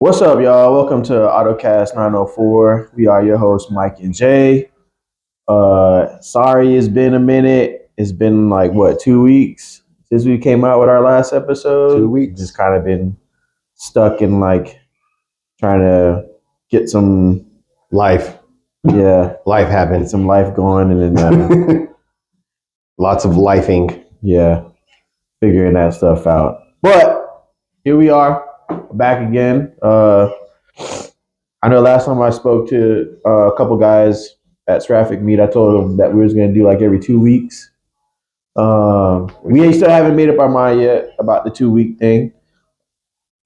What's up, y'all? Welcome to AutoCast 904. We are your hosts, Mike and Jay. Sorry it's been a minute. It's been like, 2 weeks since we came out with our last episode? 2 weeks. Just kind of been stuck in trying to get some life. Yeah. Life happened. Some life going and then lots of lifing. Yeah. Figuring that stuff out. But here we are. Back again. I know last time I spoke to a couple guys at Traffic Meet, I told them that we was going to do every 2 weeks. We still haven't made up our mind yet about the 2-week thing.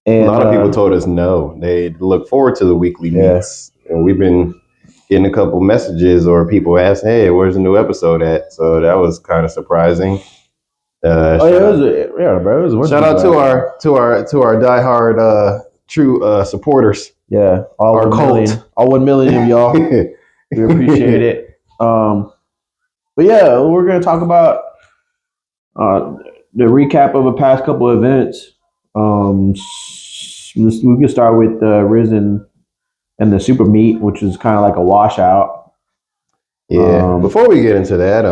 And a lot of people told us no. They look forward to the weekly meets. And we've been getting a couple messages or people asking, hey, where's the new episode at? So that was kind of surprising. Bro. It was shout out to our diehard true supporters. Yeah, all 1 million of y'all. We appreciate it. But yeah, we're gonna talk about the recap of the past couple of events. We can start with Risen and the Super Meet, which is kind of like a washout. Yeah. Before we get into that,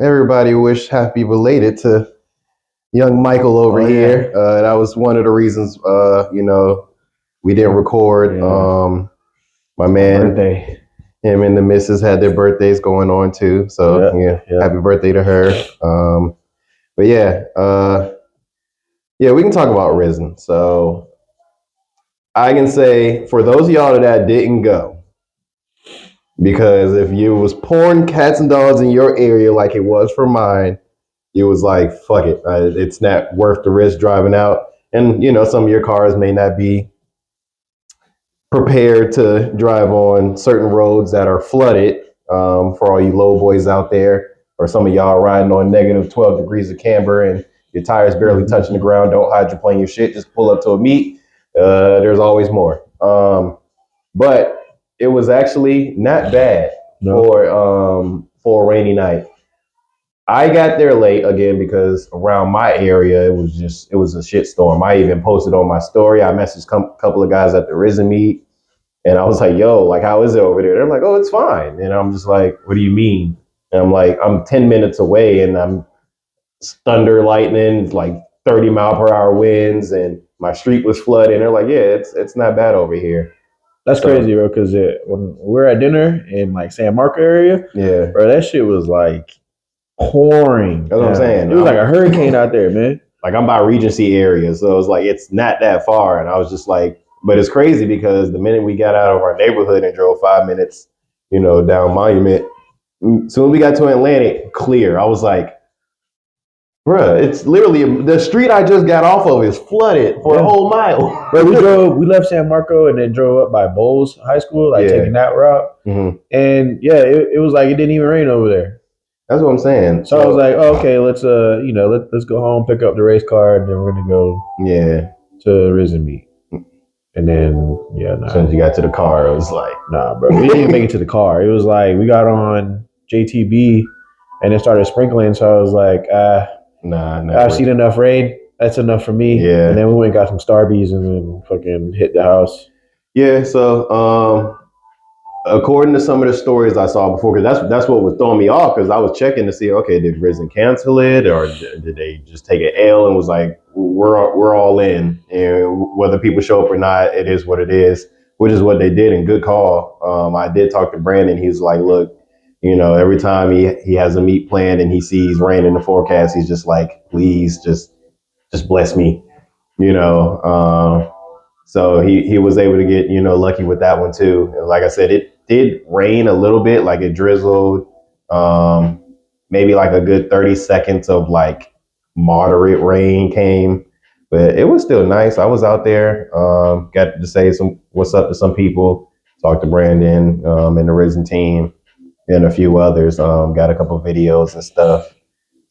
everybody wish happy belated to young Michael over here. That was one of the reasons, we didn't record. Yeah. My man, birthday. Him and the missus had their birthdays going on too. So happy birthday to her. But we can talk about Risen. So I can say for those of y'all that didn't go, because if you was pouring cats and dogs in your area like it was for mine, it was like, fuck it. It's not worth the risk driving out. And, some of your cars may not be prepared to drive on certain roads that are flooded, for all you low boys out there, or some of y'all riding on negative 12 degrees of camber and your tires barely touching the ground. Don't hydroplane your shit. Just pull up to a meet. There's always more. But it was actually not bad for a rainy night. I got there late again because around my area, it was a shitstorm. I even posted on my story. I messaged a couple of guys at the Risen meet and I was like, yo, how is it over there? They're like, oh, it's fine. And I'm just like, what do you mean? And I'm like, I'm 10 minutes away and I'm thunder lightning, 30 mile per hour winds and my street was flooded. And they're like, yeah, it's not bad over here. That's crazy, bro, because when we're at dinner in San Marco area, bro, that shit was pouring. That's what I'm saying. It was like a hurricane out there, man. I'm by Regency area, so it's not that far. And I was just like, but it's crazy because the minute we got out of our neighborhood and drove 5 minutes, down Monument, soon as we got to Atlantic, clear. I was like, bruh, it's literally the street I just got off of is flooded for a whole mile. But we left San Marco and then drove up by Bowles High School, taking that route. Mm-hmm. And it was it didn't even rain over there. That's what I'm saying. So I was like, oh, okay, let's let's go home, pick up the race car, and then we're gonna go to Risen meet. And then as soon as you got to the car, it was like, nah, bro, we didn't even make it to the car. It was we got on JTB and it started sprinkling. So I was like, I've seen enough rain. That's enough for me. Yeah. And then we went and got some Starbies and then fucking hit the house. Yeah. So according to some of the stories I saw before, because that's what was throwing me off, because I was checking to see, okay, did Risen cancel it or did they just take an L and was like, we're all in, and whether people show up or not, it is what it is, which is what they did, and good call. I did talk to Brandon. He's like, look, every time he has a meet planned and he sees rain in the forecast, he's just like, please just bless me, so he was able to get, lucky with that one too. And like I said, it did rain a little bit, it drizzled, maybe a good 30 seconds of moderate rain came, but it was still nice. I was out there, got to say what's up to some people, talked to Brandon and the Risen team and a few others, got a couple of videos and stuff.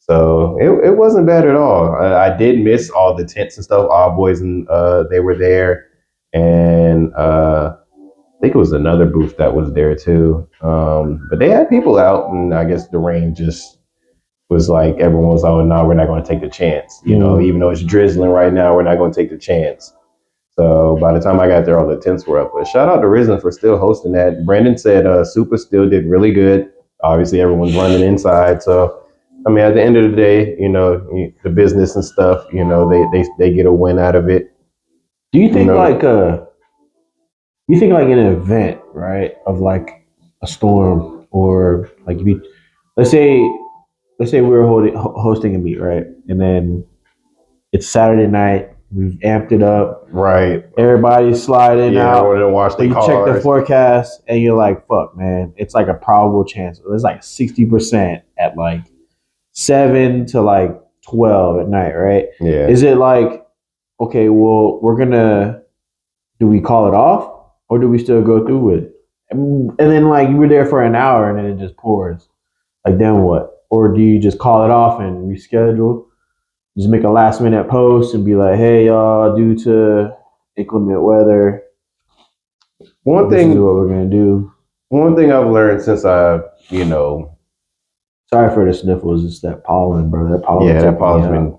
So it wasn't bad at all. I did miss all the tents and stuff. All boys and they were there. And I think it was another booth that was there too. But they had people out, and I guess the rain just was everyone was, oh no, we're not going to take the chance. Even though it's drizzling right now, we're not going to take the chance. So by the time I got there, all the tents were up. But shout out to Risen for still hosting that. Brandon said Soupa still did really good. Obviously, everyone's running inside. So, I mean, at the end of the day, the business and stuff, they get a win out of it. Do you think an event, right, of like a storm or like if you, let's say we're hosting a meet, right, and then it's Saturday night, we've amped it up, right? Everybody's sliding out. Everyone didn't wash their you cars. Check the forecast, and you're like, "Fuck, man!" It's like a probable chance. It's like 60% at like 7 to like 12 at night, right? Yeah. Is it like, okay, well, do we call it off? Or do we still go through with it? And then like you were there for an hour and then it just pours. Like then what? Or do you just call it off and reschedule? Just make a last minute post and be like, hey y'all, due to inclement weather, this is what we're gonna do. One thing I've learned since sorry for the sniffles, it's that pollen, bro. That pollen. Yeah, that pollen's been.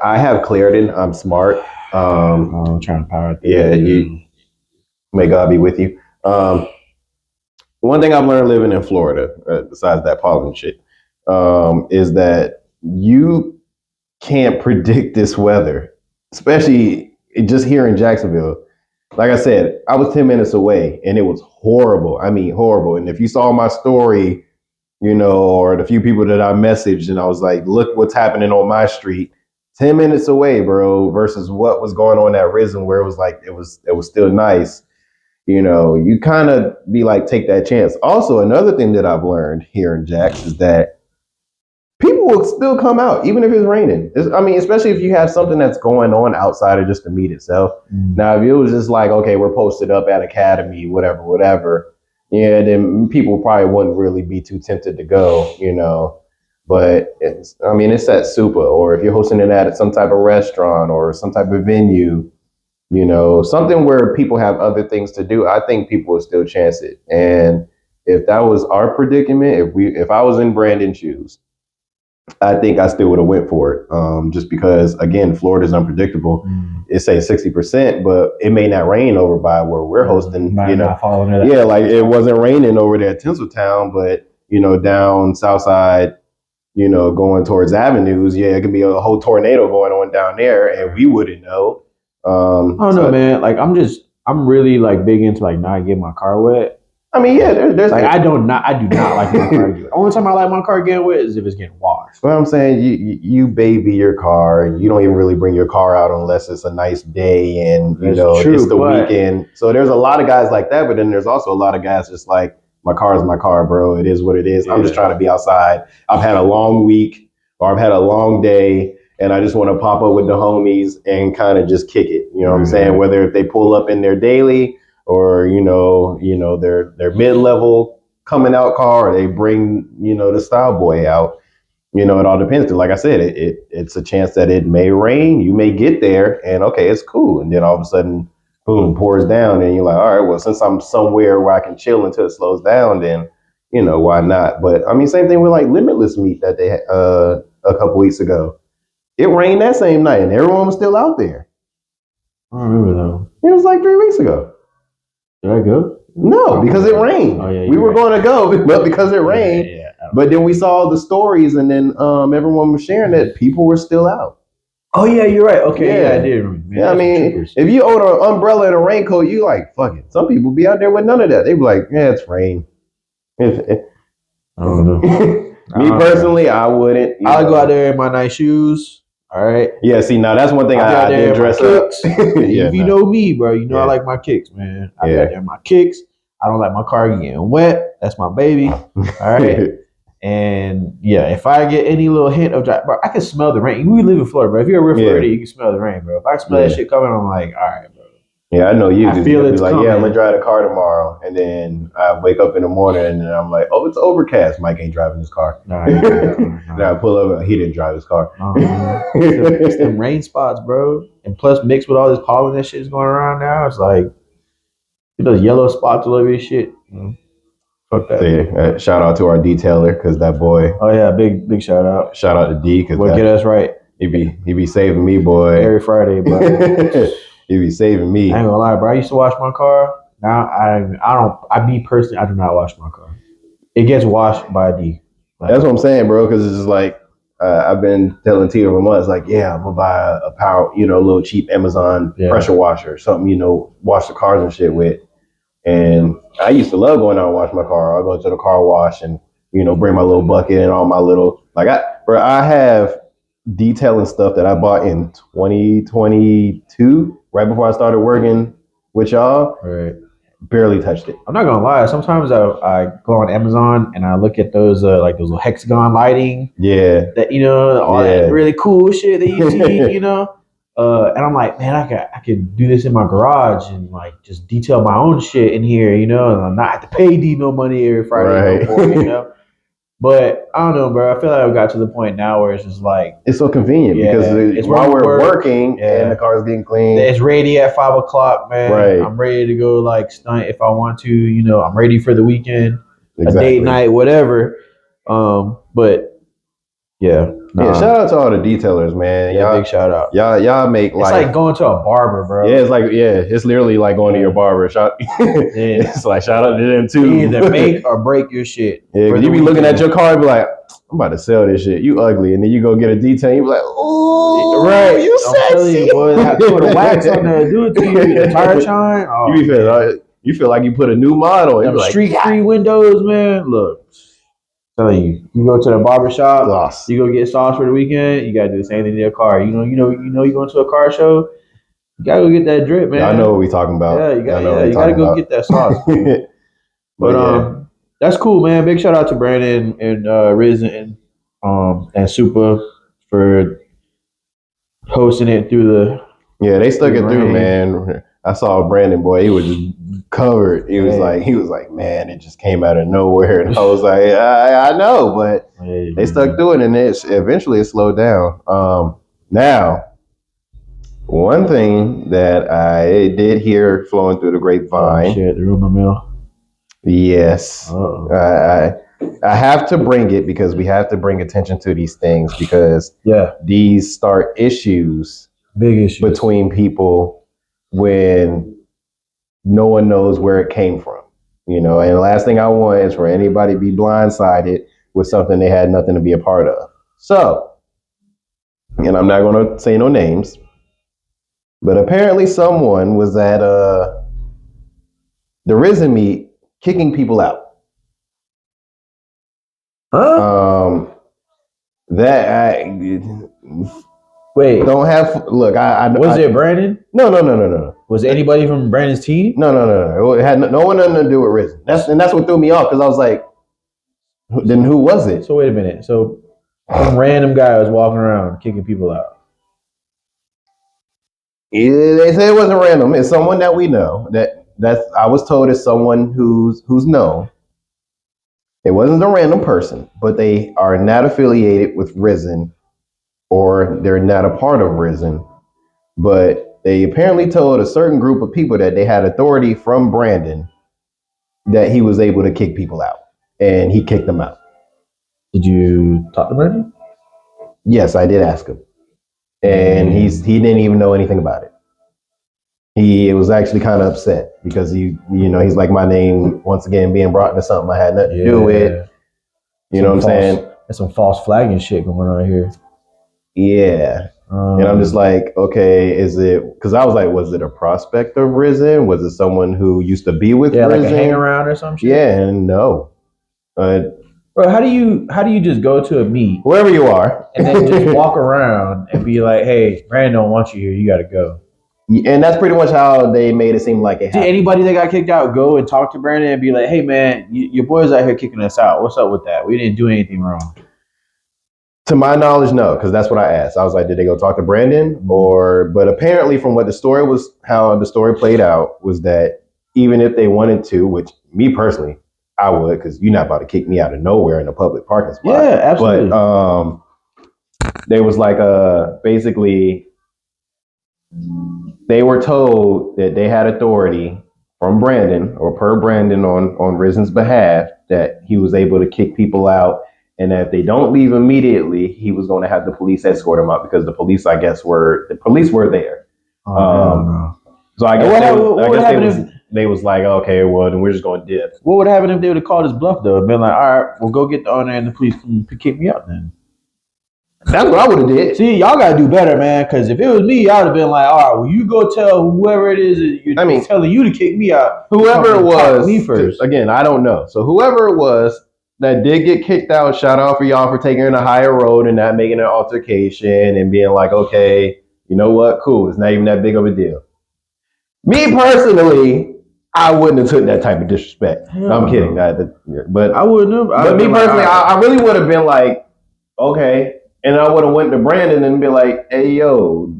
I have Claritin. I'm smart. I'm trying to power through. Yeah, may God be with you. One thing I've learned living in Florida, besides that pollen shit, is that you can't predict this weather, especially just here in Jacksonville. Like I said, I was 10 minutes away and it was horrible. I mean, horrible. And if you saw my story, or the few people that I messaged and I was like, look what's happening on my street, 10 minutes away, bro, versus what was going on at Risen where it was like, it was still nice. You kind of be like, take that chance. Also, another thing that I've learned here in Jax is that people will still come out, even if it's raining. Especially if you have something that's going on outside of just the meet itself. Mm. Now, if it was just like, okay, we're posted up at Academy, whatever, yeah, then people probably wouldn't really be too tempted to go, But it's that soupa, or if you're hosting it at some type of restaurant or some type of venue, something where people have other things to do, I think people would still chance it. And if that was our predicament, if I was in Brandon's shoes, I think I still would have went for it. Just because, again, Florida's unpredictable. It says 60%, but it may not rain over by where we're hosting. Like it wasn't raining over there at Tinseltown, but down south side, going towards avenues, it could be a whole tornado going on down there, and we wouldn't know. I don't know, man. Like I'm really like big into like not getting my car wet. There's like I do not like my car getting wet. Only time I like my car getting wet is if it's getting washed. Well, I'm saying you baby your car. You don't even really bring your car out unless it's a nice day and it's the weekend. So there's a lot of guys like that, but then there's also a lot of guys just like, my car is my car, bro. It is what it is. Yeah. I'm just trying to be outside. I've had a long week or I've had a long day and I just want to pop up with the homies and kind of just kick it. You know what I'm saying? Whether if they pull up in their daily or, their mid-level coming out car, or they bring, the style boy out, it all depends. Like I said, it's a chance that it may rain. You may get there and okay, it's cool. And then all of a sudden, boom, pours down, and you're like, all right, well, since I'm somewhere where I can chill until it slows down, then, why not? But same thing with like Limitless meet that they had a couple weeks ago. It rained that same night, and everyone was still out there. I don't remember though. It was like 3 weeks ago. Did I go? No, because it rained. Oh, yeah, we were going to go, but because it rained. Yeah. But then we saw the stories, and then everyone was sharing that people were still out. Oh yeah, you're right. Okay, yeah I did. Man, if you own an umbrella and a raincoat, you like, fuck it. Some people be out there with none of that. They be like, yeah, it's rain. I don't know. Me personally, I wouldn't. I'll go out there in my nice shoes. All right. Yeah. See, now that's one thing I did dress up. If you know me, bro, I like my kicks, man. I got there in my kicks. I don't like my car getting wet. That's my baby. All right. And if I get any little hint of dry, bro, I can smell the rain. We live in Florida, bro. If you're in Florida, you can smell the rain, bro. If I smell that shit coming, I'm like, all right, bro. Yeah, I know you. I feel it's like, coming. I'm gonna drive the car tomorrow, and then I wake up in the morning, and then I'm like, oh, it's overcast. Mike ain't driving his car. No. Then I pull up, he didn't drive his car. It's them rain spots, bro. And plus, mixed with all this pollen that shit is going around now, it's like those yellow spots all over your shit. Fuck that. Yeah, shout out to our detailer because that boy. Oh yeah, big shout out. Shout out to D because get us right. He be saving me, boy. Every Friday, bro. He be saving me. I ain't gonna lie, bro. I used to wash my car. Now me personally, I do not wash my car. It gets washed by D. That's what I'm saying, bro. Because it's just like I've been telling Tia for months, like, yeah, I'm gonna buy a power, a little cheap Amazon pressure washer, something, wash the cars and shit with. And I used to love going out and wash my car. I'll go to the car wash and bring my little bucket and all my little I have detailing stuff that I bought in 2022, right before I started working with y'all. Right. Barely touched it. I'm not gonna lie. Sometimes I go on Amazon and I look at those like those little hexagon lighting. Yeah. That all that really cool shit that you see. And I'm like, man, I could do this in my garage and like just detail my own shit in here. And I'm not have to pay D no money every Friday. Right. But I don't know, bro. I feel like I got to the point now where it's just like it's so convenient because it's while we're working and the car's getting clean. It's ready at 5 o'clock, man. Right. I'm ready to go like stunt if I want to. I'm ready for the weekend, exactly. A date night, whatever. But yeah. Yeah, shout out to all the detailers, man. Yeah, big shout out. Y'all make life. It's like going to a barber, bro. Yeah, it's literally like going to your barber. It's like shout out to them too. You either make or break your shit. Yeah, you be looking at your car and be like, I'm about to sell this shit. You ugly, and then you go get a detail. And you be like, oh, right, you sexy. I'm you, boy, put a wax on there, do it to you, the tire shine. Oh, you feel like you put a new model. Them streak free windows, man. Look. Telling you go to the barbershop, you go get sauce for the weekend, you gotta do the same thing to your car. You go to a car show, you gotta go get that drip, man. I know what we talking about. Yeah, you gotta go get that sauce. But that's cool, man. Big shout out to Brandon and Riz and Soupa for hosting it through the. Yeah, they stuck it through, man. I saw Brandon, boy, he was just covered. He was like, man, it just came out of nowhere. And I was like, I know, but they stuck through it, and eventually it slowed down. Now, one thing that I did hear flowing through the grapevine. The rumor mill. Yes. I have to bring it because we have to bring attention to these things because these start issues. Big issues. Between people when no one knows where it came from, and the last thing I want is for anybody to be blindsided with something they had nothing to be a part of. So, and I'm not going to say no names, but apparently someone was at the Risen meet kicking people out. Huh? Wait. Don't have look. Was it Brandon? No. Was it anybody from Brandon's team? No. It had no one nothing to do with Risen. That's what threw me off because I was like, then who was it? So wait a minute. So some random guy was walking around kicking people out. Yeah, they say it wasn't random. It's someone that we know. That's I was told it's someone who's known. It wasn't a random person, but they are not affiliated with Risen. Or they're not a part of Risen, but they apparently told a certain group of people that they had authority from Brandon that he was able to kick people out, and he kicked them out. Did you talk to Brandon? Yes, I did ask him, and he didn't even know anything about it. He was actually kind of upset because he's like, my name once again being brought into something I had nothing to do with. You know what I'm saying? There's some false flagging shit going on here. Yeah. And I'm just like, okay, is it, because I was like, was it a prospect of Risen? Was it someone who used to be with Risen? Like a hang around or some shit? Yeah, and no. Bro, how do you just go to a meet, wherever you are, and then just walk around and be like, hey, Brandon don't want you here, you gotta go? And that's pretty much how they made it seem like it happened. Did anybody that got kicked out go and talk to Brandon and be like, hey man, your boys out here kicking us out, what's up with that? We didn't do anything wrong. To my knowledge, no, because that's what I asked. I was like, did they go talk to Brandon? But apparently from what how the story played out was that even if they wanted to, which me personally, I would, because you're not about to kick me out of nowhere in a public parking spot. Yeah, absolutely. But there was like basically, they were told that they had authority from Brandon or per Brandon on Risen's behalf that he was able to kick people out. And that if they don't leave immediately, he was going to have the police escort them out because the police, I guess, were there. So I guess they was like, okay, well then we're just going to dip. What would happen if they would have called his bluff though and been like, all right, well go get the owner and the police come kick me out then? That's what I would have did. See, y'all gotta do better, man. Because if it was me, I'd have been like, all right, well you go tell whoever it is that telling you to kick me out. Whoever it was, me first. Again, I don't know. So whoever it was that did get kicked out, shout out for y'all for taking a higher road and not making an altercation and being like, okay, you know what, cool, it's not even that big of a deal. Me personally, I wouldn't have took that type of disrespect. No, I'm kidding. But I wouldn't have. But me personally, I really would have been like, okay. And I would have went to Brandon and be like, hey, yo,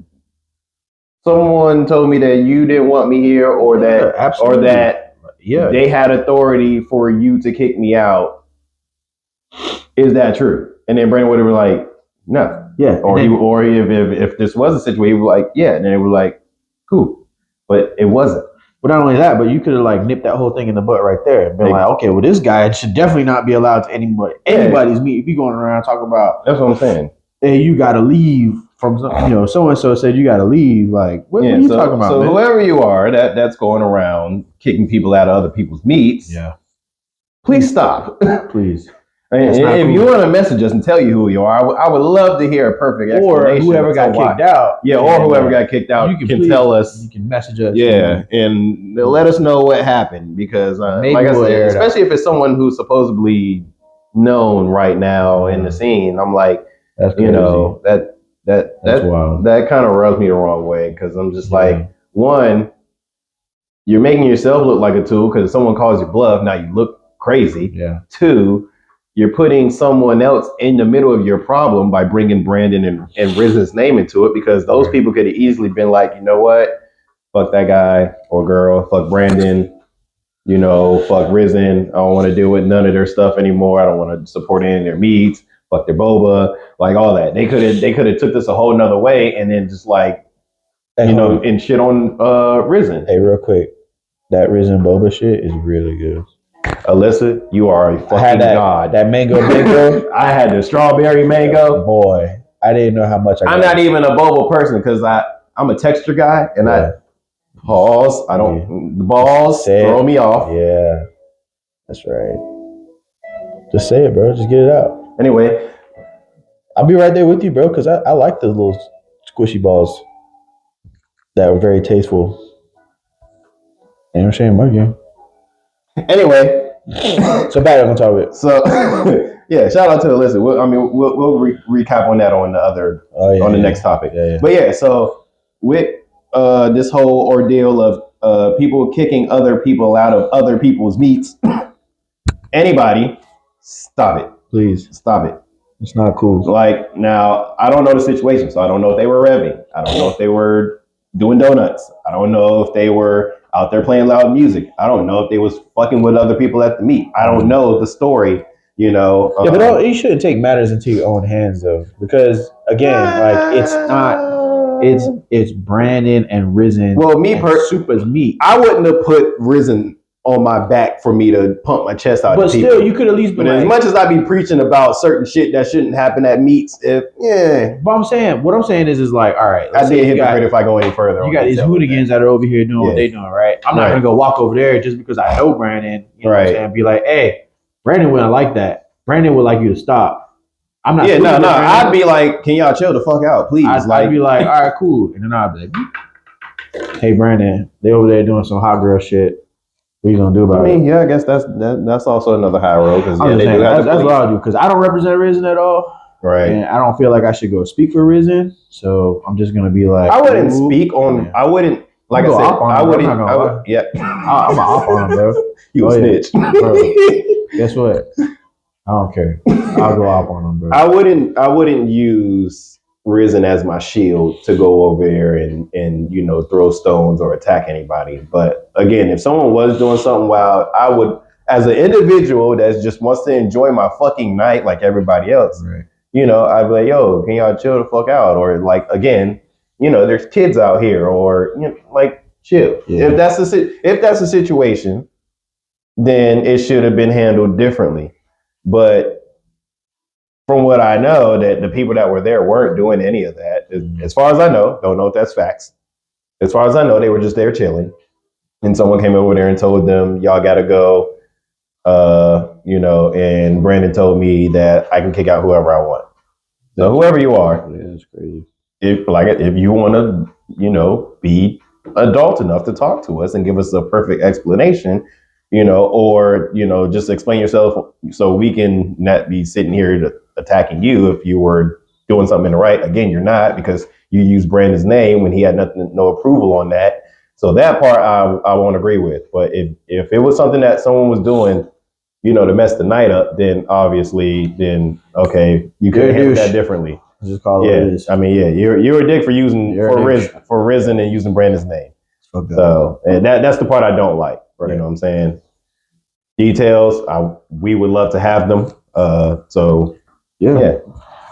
someone told me that you didn't want me here or that they had authority for you to kick me out. Is that true? And then Brandon would have been like, no. Yeah. Or if this was a situation, he would be like, yeah. And then they were like, cool. But it wasn't. But not only that, but you could have like nipped that whole thing in the butt right there and been like, okay, well, this guy should definitely not be allowed to anybody's meet. If you going around talking about, that's what I'm saying. Hey, you got to leave from so and so said you got to leave. Like, what are you talking about? So man? Whoever you are that's going around kicking people out of other people's meets, please stop, please. And if you want to message us and tell you who you are, I would love to hear a perfect explanation. Or whoever got kicked out. Yeah, or whoever got kicked out can tell us. You can message us. Yeah, and let us know what happened because, like I said, especially if it's someone who's supposedly known right now in the scene, I'm like, that's crazy. That's wild. That kind of rubs me the wrong way because I'm just like, one, you're making yourself look like a tool because someone calls you bluff. Now you look crazy. Yeah. Two, you're putting someone else in the middle of your problem by bringing Brandon and Rizen's name into it because those people could have easily been like, you know what, fuck that guy or girl, fuck Brandon, fuck Rizen. I don't want to deal with none of their stuff anymore. I don't want to support any of their meets. Fuck their boba, like all that. They could have took this a whole nother way and then just like, and shit on Rizen. Hey, real quick, that Rizen boba shit is really good. Alyssa, you are a fucking god. That mango. I had the strawberry mango. Boy, I didn't know how much I'm not even a boba person because I'm a texture guy and I don't the balls throw me off. Yeah, that's right. Just say it, bro. Just get it out. Anyway, I'll be right there with you, bro, because I like those little squishy balls that were very tasteful. And I'm saying, Mark, Anyway, so back on top of it. So, yeah, shout out to Alyssa. We'll recap on that on the next topic. Yeah. But yeah, so with this whole ordeal of people kicking other people out of other people's meets, anybody, stop it. Please. Stop it. It's not cool. Like, now, I don't know the situation, so I don't know if they were revving. I don't know if they were doing donuts. I don't know if they were out there playing loud music. I don't know if they was fucking with other people at the meet. I don't know the story, but you shouldn't take matters into your own hands, though, because, again, like, it's not... It's Brandon and Rizen. Well, Soupa's meet. I wouldn't have put Rizen on my back for me to pump my chest out. But still, you could at least. But as much as I be preaching about certain shit that shouldn't happen at meets, But what I'm saying is like, all right. I did hypocrite if I go any further. You got these hooligans that are over here doing what they doing, right? I'm not gonna go walk over there just because I know Brandon. You know what I'm saying? And be like, hey, Brandon wouldn't like that. Brandon would like you to stop. I'm not. Yeah, no. I'd be like, can y'all chill the fuck out, please? I'd be like, all right, cool, and then I'd be like, hey, Brandon, they over there doing some hot girl shit. What are you gonna do about it? Yeah, I guess that's also another high road because that's what I'll do because I don't represent Rizen at all, right? And I don't feel like I should go speak for Rizen, so I'm just gonna be like, I wouldn't speak on. I wouldn't like I said. I wouldn't. Yeah, I'm an op on him, bro. You a snitch, bro. Guess what? I don't care. I'll go op on him, bro. I wouldn't use Rizen as my shield to go over there and throw stones or attack anybody. But again, if someone was doing something wild, I would, as an individual that just wants to enjoy my fucking night like everybody else, right. I'd be like, yo, can y'all chill the fuck out? Or like, again, there's kids out here, or like, chill. Yeah. If that's the situation, then it should have been handled differently. But from what I know, that the people that were there weren't doing any of that. As far as I know, don't know if that's facts. as far as I know, they were just there chilling, and someone came over there and told them, "Y'all gotta go." And Brandon told me that I can kick out whoever I want. So whoever you are, yeah, that's crazy. If you want to, be adult enough to talk to us and give us a perfect explanation, or just explain yourself so we can not be sitting here attacking you if you were doing something right. Again, you're not, because you used Brandon's name when he had no approval on that. So that part I won't agree with. But if it was something that someone was doing, to mess the night up, then obviously, okay, you could handle that differently. Just call it what it is. I mean, you're a dick for Risen and using Brandon's name. Okay. So, and that's the part I don't like. Right. You know what I'm saying? Details, we would love to have them. Yeah.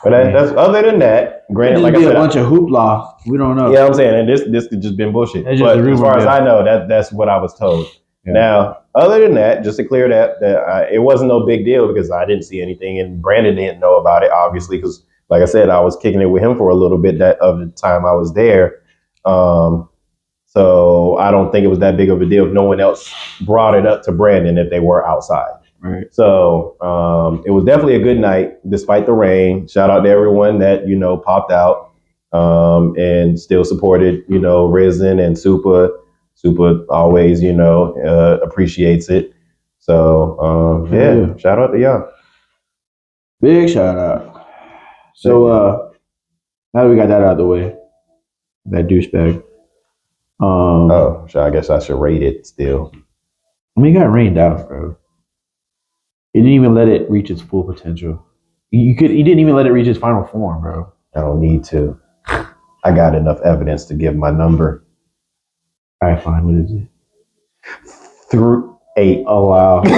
But that's other than that. Granted, like I said, a bunch of hoopla. We don't know. Yeah, I'm saying, and this could just been bullshit. But as far as I know, that's what I was told. Yeah. Now, other than that, just to clear that it wasn't no big deal because I didn't see anything, and Brandon didn't know about it, obviously, because like I said, I was kicking it with him for a little bit of the time I was there. So I don't think it was that big of a deal if no one else brought it up to Brandon if they were outside. Right. So it was definitely a good night despite the rain. Shout out to everyone that popped out and still supported Risen and Soupa. Soupa always appreciates it. So yeah, shout out to y'all. Big shout out. So now that we got that out of the way, that douchebag. I guess I should rate it still. I mean, it got rained out, bro. It didn't even let it reach its full potential. He didn't even let it reach its final form, bro. I don't need to. I got enough evidence to give my number. All right, fine. What is it? 8. Oh wow. About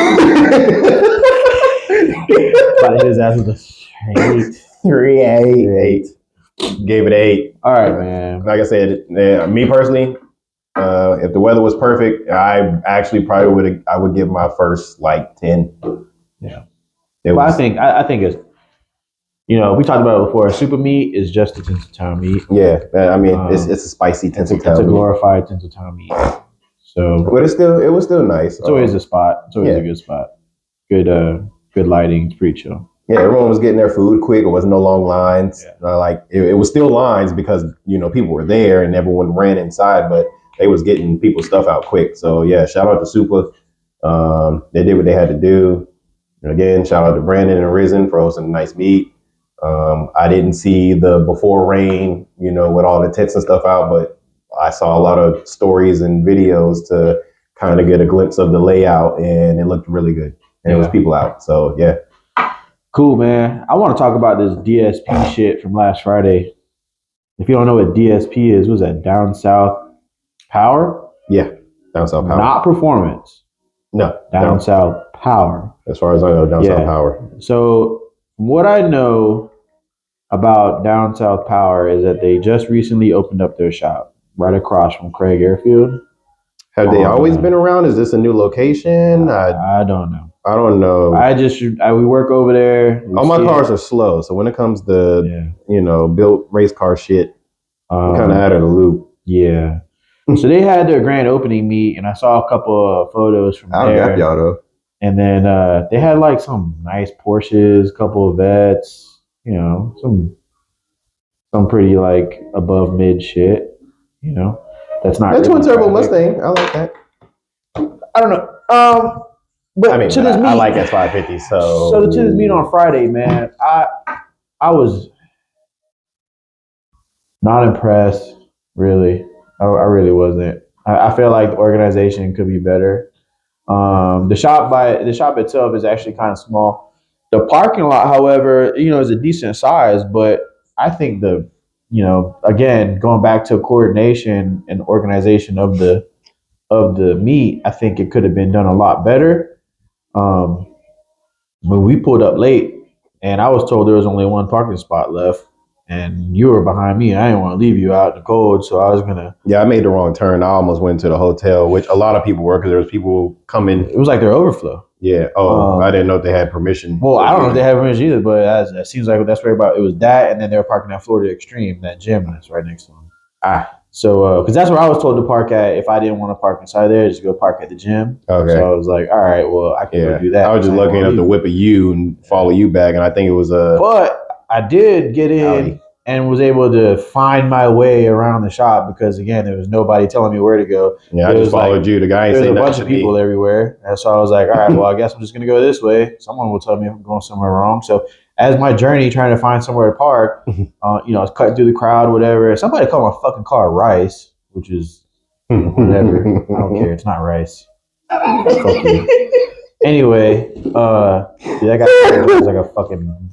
to hit his ass with a 8. Gave it 8. All right, man. Like I said, me personally, if the weather was perfect, I actually probably would give my first 10. Yeah. I think it's, we talked about it before. Super meat is just a Tinseltown meat. Yeah, I mean it's a spicy Tinseltown. It's a glorified Tinseltown meat. So, but it was still nice. It's always a spot. It's always a good spot. Good lighting. It's pretty chill. Yeah, everyone was getting their food quick. It wasn't no long lines. Yeah. It was still lines because people were there and everyone ran inside, but they was getting people's stuff out quick. So yeah, shout out to Soupa. They did what they had to do. And again, shout out to Brandon and Risen for hosting a nice meet. I didn't see the before rain, with all the tents and stuff out, but I saw a lot of stories and videos to kind of get a glimpse of the layout, and it looked really good. And it was people out. So yeah. Cool, man. I want to talk about this DSP shit from last Friday. If you don't know what DSP is, was that Down South Power? Yeah, Down South Power. Not performance. No. Down South Power. As far as I know, Down South Power. So what I know about Down South Power is that they just recently opened up their shop right across from Craig Airfield. Have they always been around? Is this a new location? I don't know. I don't know. We work over there. All my cars are slow, so when it comes to built race car shit, I'm kind of out of the loop. Yeah. So they had their grand opening meet, and I saw a couple of photos from there. I'll gap y'all though. And then they had some nice Porsches, couple of Vets, some pretty above mid shit. That's not. That twin turbo Mustang, I like that. I don't know. But I mean, I like S550. So to this meet on Friday, man, I was not impressed. Really, I really wasn't. I feel like the organization could be better. The shop itself is actually kind of small. The parking lot, however, is a decent size, but I think again, going back to coordination and organization of the meet, I think it could have been done a lot better. But we pulled up late, and I was told there was only one parking spot left, and you were behind me. I didn't want to leave you out in the cold, so I was gonna. Yeah, I made the wrong turn. I almost went to the hotel, which a lot of people were because there was people coming. It was like their overflow. Yeah. I didn't know if they had permission. Well, I don't know if they had permission either, but that seems like that's right about. It was that, and then they were parking at Florida Extreme, that gym that's right next to them. So, because that's where I was told to park at. If I didn't want to park inside there, just go park at the gym. Okay. So I was like, all right, well, I can go do that. I was just lucky enough to whip a U and follow you back, and I think it was a. But I did get in and was able to find my way around the shop because again, there was nobody telling me where to go. Yeah, I just followed you. The guy ain't saying nothing. There's a bunch of people everywhere, and so I was like, all right, well, I guess I'm just gonna go this way. Someone will tell me if I'm going somewhere wrong. So as my journey trying to find somewhere to park, I was cutting through the crowd, whatever. Somebody called my fucking car Rice. Which is whatever. I don't care. It's not rice. Fuck you. Anyway, that guy was like a fucking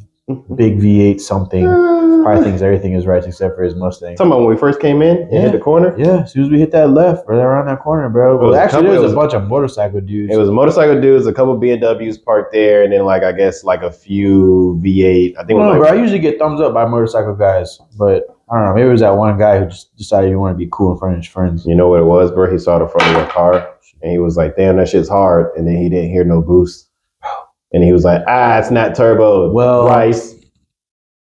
big V8 something. Probably thinks everything is rice except for his Mustang. Talking about when we first came in and hit the corner? Yeah, as soon as we hit that left, right around that corner, bro. Well, actually, there was a bunch of motorcycle dudes. It was motorcycle dudes, a couple BMWs parked there, and then I guess a few V8. I think. Bro, I usually get thumbs up by motorcycle guys, but I don't know. Maybe it was that one guy who just decided he wanted to be cool in front of his friends. You know what it was, bro? He saw the front of your car, and he was like, damn, that shit's hard. And then he didn't hear no boost. And he was like, it's not turbo. Well, Rice.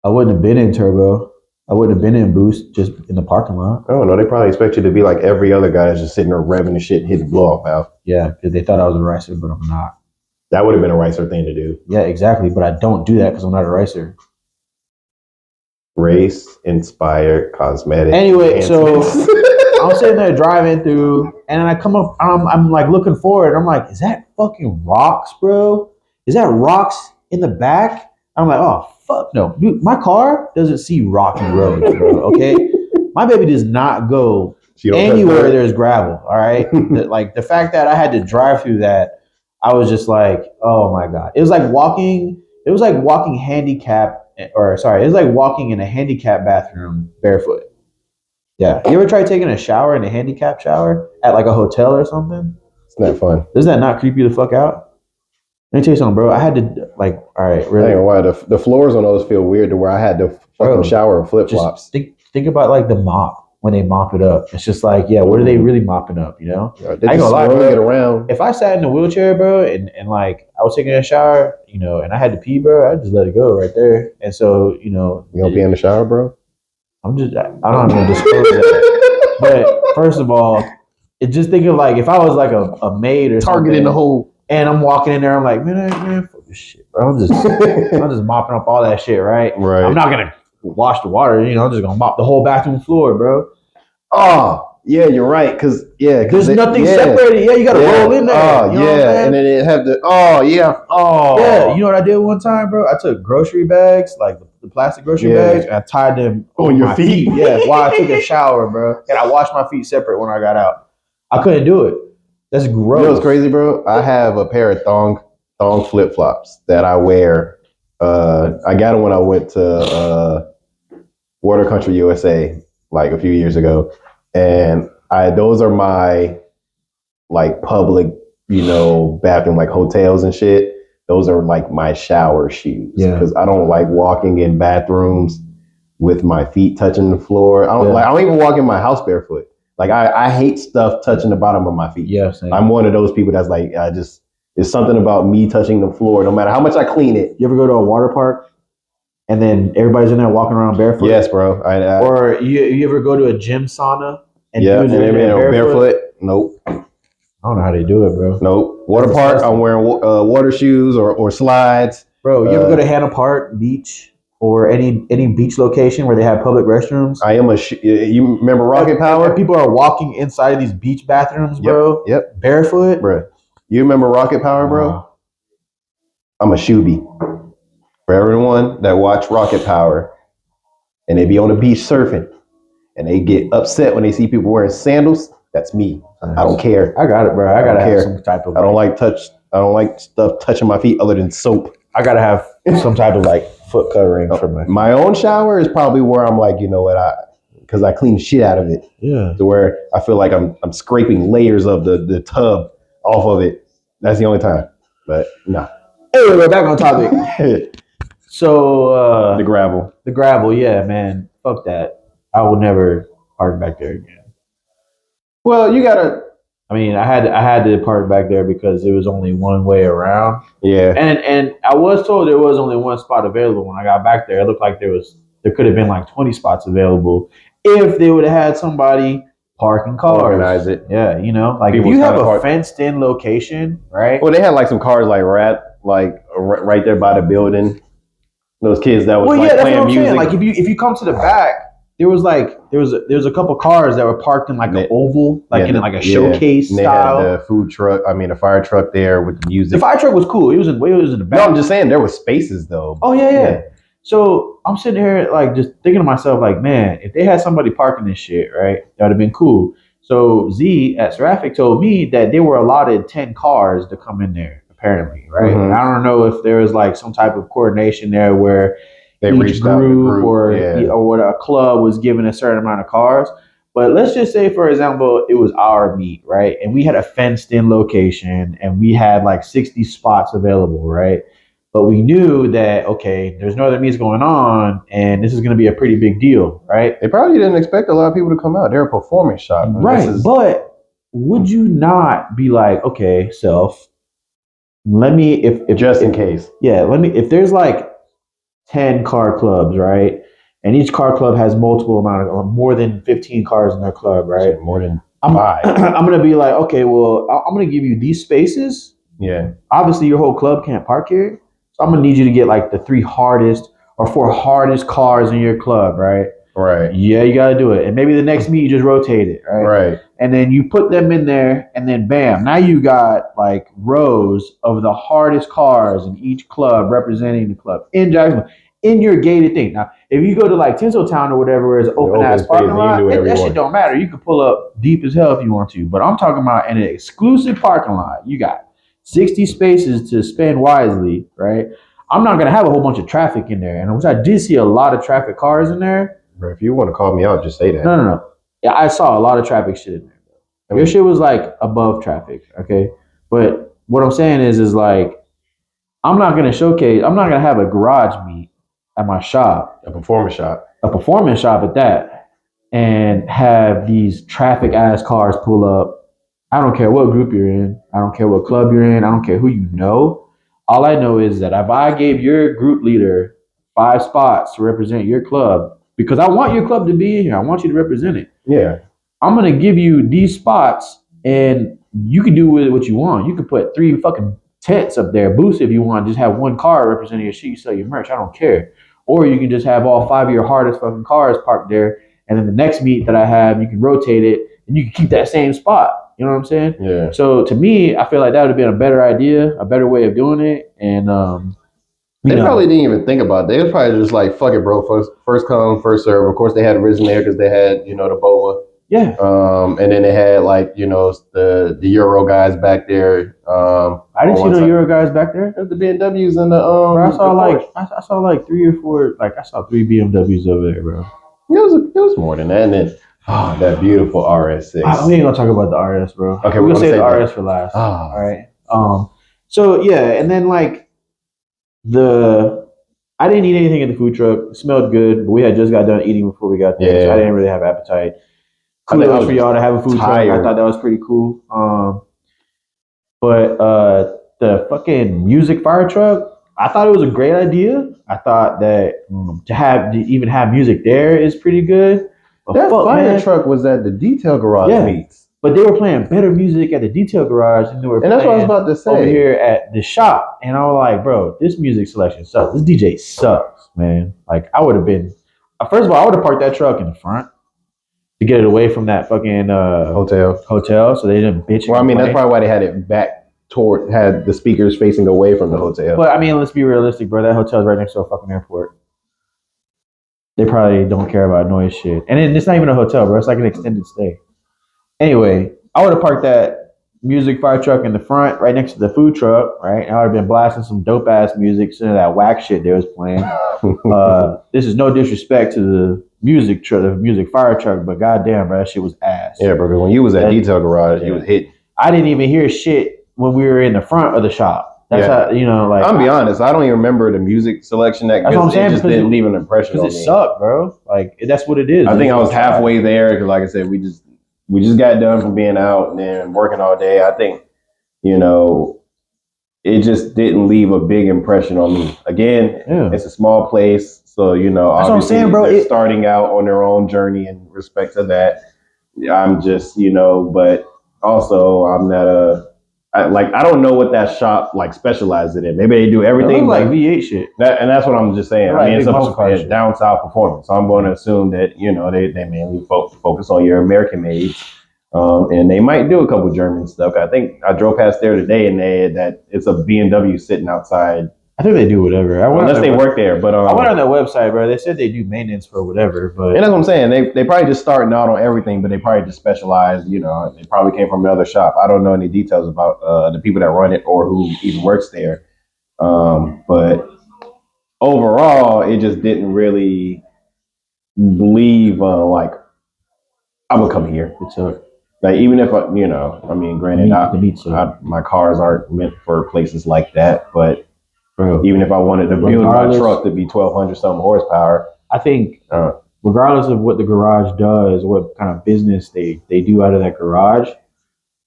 I wouldn't have been in turbo. I wouldn't have been in boost, just in the parking lot. Oh, no, they probably expect you to be like every other guy that's just sitting there revving the shit and hitting blow-off valve. Yeah, because they thought I was a racer, but I'm not. That would have been a racer thing to do. Yeah, exactly. But I don't do that because I'm not a racer. Race-inspired cosmetic. Anyway, so I'm sitting there driving through, and then I come up, I'm like looking forward. I'm like, is that fucking rocks, bro? Is that rocks in the back? I'm like, oh, fuck no. Dude, my car doesn't see rocky roads, bro, okay? My baby does not go anywhere there's gravel, all right? The fact that I had to drive through that, I was just like, oh my God. It was like walking handicap. It was like walking in a handicap bathroom barefoot. Yeah. You ever try taking a shower in a handicap shower at like a hotel or something? It's not fun. Does that not creep you the fuck out? Let me tell you something, bro. I had to all right, really. I ain't gonna lie, the floors on those feel weird to where I had to fucking shower in flip flops. Think about like the mop when they mop it up. It's just like, yeah, what are they really mopping up? You know? I ain't gonna lie, bro. If I sat in a wheelchair, bro, and like I was taking a shower, and I had to pee, bro, I'd just let it go right there. And so, you don't pee in the shower, bro? I don't even disclose that. But first of all, just think of like if I was like a maid or target in the hole, and I'm walking in there, I'm like, man, fuck this shit, bro. I'm just mopping up all that shit, right? Right. I'm not gonna wash the water, I'm just gonna mop the whole bathroom floor, bro. Oh, yeah, you're right. Cause there's nothing separated. Yeah, you gotta roll in there. Oh, and then it had to. Oh, yeah. Oh, yeah. You know what I did one time, bro? I took grocery bags, like the plastic grocery bags, and I tied them on your feet. Yeah, while I took a shower, bro. And I washed my feet separate when I got out. I couldn't do it. That's gross. You know what's crazy, bro? I have a pair of thong flip flops that I wear. I got them when I went to Water Country, USA, like a few years ago, and those are my like public, bathroom, like hotels and shit. Those are like my shower shoes because I don't like walking in bathrooms with my feet touching the floor. I don't even walk in my house barefoot. Like I hate stuff touching the bottom of my feet. Yeah, same. I'm one of those people that's like it's something about me touching the floor, no matter how much I clean it. You ever go to a water park and then everybody's in there walking around barefoot? Yes, bro. Or you ever go to a gym sauna and dudes are barefoot? Nope. I don't know how they do it, bro. Nope. Water park, I'm wearing water shoes or slides. Bro, you ever go to Hannah Park Beach or any beach location where they have public restrooms? I am you remember Rocket Power? And people are walking inside of these beach bathrooms, bro. Yep. Barefoot. Bro. You remember Rocket Power, bro? I'm a shoebie. For everyone that watch Rocket Power and they be on the beach surfing and they get upset when they see people wearing sandals, that's me. I don't care. I got it, bro. I gotta have some type of. I don't like stuff touching my feet other than soap. I gotta have some type of like foot covering for my own shower is probably where I'm like, you know what, because I clean the shit out of it. Yeah. To where I feel like I'm scraping layers of the tub off of it. That's the only time. But nah. Anyway, we're back on topic. So the gravel, yeah, man, fuck that. I will never park back there again. Well, you gotta. I mean, I had to park back there because it was only one way around. Yeah. And I was told there was only one spot available when I got back there. It looked like there could have been like 20 spots available, if they would have had somebody parking cars. Organize it. Yeah, you know, like People if you was have kinda a fenced-in location, right? Well, they had like some cars like right there by the building. Those kids that was Well, like yeah, that's playing what I'm music. saying. Like if you come to the back, there was a couple cars that were parked in like an oval, like in like a showcase and they style. had the food truck. I mean, a fire truck there with the music. The fire truck was cool. It was in the back. No, I'm just saying there was spaces though. Oh yeah. So I'm sitting here like just thinking to myself like, man, if they had somebody parking this shit, right, that would have been cool. So Z at Seraphic told me that they were allotted 10 cars to come in there, apparently, right? Mhm. I don't know if there was like some type of coordination there where They each reached out to the group group, or what a club was given a certain amount of cars. But let's just say, for example, it was our meet, right? And we had a fenced-in location and we had like 60 spots available, right? But we knew that, okay, there's no other meets going on and this is going to be a pretty big deal, right? They probably didn't expect a lot of people to come out. They're a performance shop. Right. But would you not be like, okay, self, let me, if just in case. Yeah, if there's like 10 car clubs, right? And each car club has multiple amount of more than 15 cars in their club, right? More than 5. I'm gonna be like, okay, well, I'm gonna give you these spaces. Yeah. Obviously, your whole club can't park here, so I'm gonna need you to get like the 3 hardest or 4 hardest cars in your club, right? Right. Yeah, you gotta do it. And maybe the next meet you just rotate it, right? Right. And then you put them in there, and then bam, now you got like rows of the hardest cars in each club representing the club in Jacksonville. In your gated thing. Now, if you go to like Tinseltown or whatever, where it's open ass parking lot, that shit don't matter. You can pull up deep as hell if you want to. But I'm talking about in an exclusive parking lot. You got 60 spaces to spend wisely, right? I'm not gonna have a whole bunch of traffic in there, and which I did see a lot of traffic cars in there. Bro, if you want to call me out, just say that. No. Yeah, I saw a lot of traffic shit in there. Your shit was like above traffic, okay? But what I'm saying is like, I'm not gonna have a garage meet at my shop, a performance shop at that, and have these traffic ass cars pull up. I don't care what group you're in. I don't care what club you're in. I don't care who you know. All I know is that if I gave your group leader 5 spots to represent your club, because I want your club to be in here, I want you to represent it. Yeah. I'm gonna give you these spots, and you can do with it what you want. You can put 3 fucking tents up there, booths if you want. Just have one car representing your shit. You sell your merch. I don't care. Or you can just have all 5 of your hardest fucking cars parked there, and then the next meet that I have, you can rotate it, and you can keep that same spot. You know what I'm saying? Yeah. So to me, I feel like that would have been a better idea, a better way of doing it, and they probably didn't even think about it. They was probably just like, fuck it, bro. First come, first serve. Of course, they had Risen there because they had, the boba. Yeah. And then they had like, the Euro guys back there. I didn't see no Euro guys back there. There's the BMWs and the Bro, I saw like 3 or 4. Like I saw 3 BMWs over there, bro. It was more than that. And then that beautiful RS6. We ain't gonna talk about the RS, bro. Okay, we're gonna save the RS for last. All right. So yeah, and then like I didn't eat anything in the food truck. It smelled good, but we had just got done eating before we got there, so I didn't really have appetite. Kudos for y'all to have a food truck. I thought that was pretty cool. But the fucking music fire truck, I thought it was a great idea. I thought that to even have music there is pretty good. But that fire truck was at the detail garage meets. But they were playing better music at the detail garage than they were playing that's what I was about to say. Over here at the shop. And I was like, bro, this music selection sucks. This DJ sucks, man. Like, I would have been... First of all, I would have parked that truck in the front to get it away from that fucking hotel, so they didn't bitch. Well, I mean, that's probably why they had it back had the speakers facing away from the hotel. But I mean, let's be realistic, bro. That hotel's right next to a fucking airport. They probably don't care about noise shit. And it's not even a hotel, bro. It's like an extended stay. Anyway, I would have parked that music fire truck in the front, right next to the food truck, right? And I would have been blasting some dope ass music, some of that whack shit they was playing. This is no disrespect to the music fire truck, but goddamn, bro, that shit was ass. Yeah, bro. When you was at detail garage, you was hitting. I didn't even hear shit when we were in the front of the shop. That's how, like. I'm be honest, I don't even remember the music selection that's what I'm saying, it just didn't leave an impression on me. Because it sucked, bro. Like, that's what it is. I think I was halfway there because, like I said, we just got done from being out and then working all day. I think, it just didn't leave a big impression on me. Again, it's a small place, So, you know, that's what I'm obviously saying, bro. they're starting out on their own journey in respect to that. I'm just, you know, but also I'm not I don't know what that shop like specializes in. Maybe they do everything like V8 shit. And that's what I'm just saying. Like I mean, it's a down south performance. So I'm going to assume that, you know, they mainly focus on your American mades. And they might do a couple German stuff. I think I drove past there today and they had that it's a BMW sitting outside. I think they do whatever. Unless they work there. But I went on their website, bro. They said they do maintenance for whatever. But and that's what I'm saying. They probably just starting out on everything, but they probably just specialize. You know, they probably came from another shop. I don't know any details about the people that run it or who even works there. But overall, it just didn't really believe like I would come here. it's a Like even if you know, I mean, granted, my cars aren't meant for places like that. But bro, even if I wanted to build my truck to be 1,200 something horsepower, I think regardless of what the garage does, what kind of business they do out of that garage,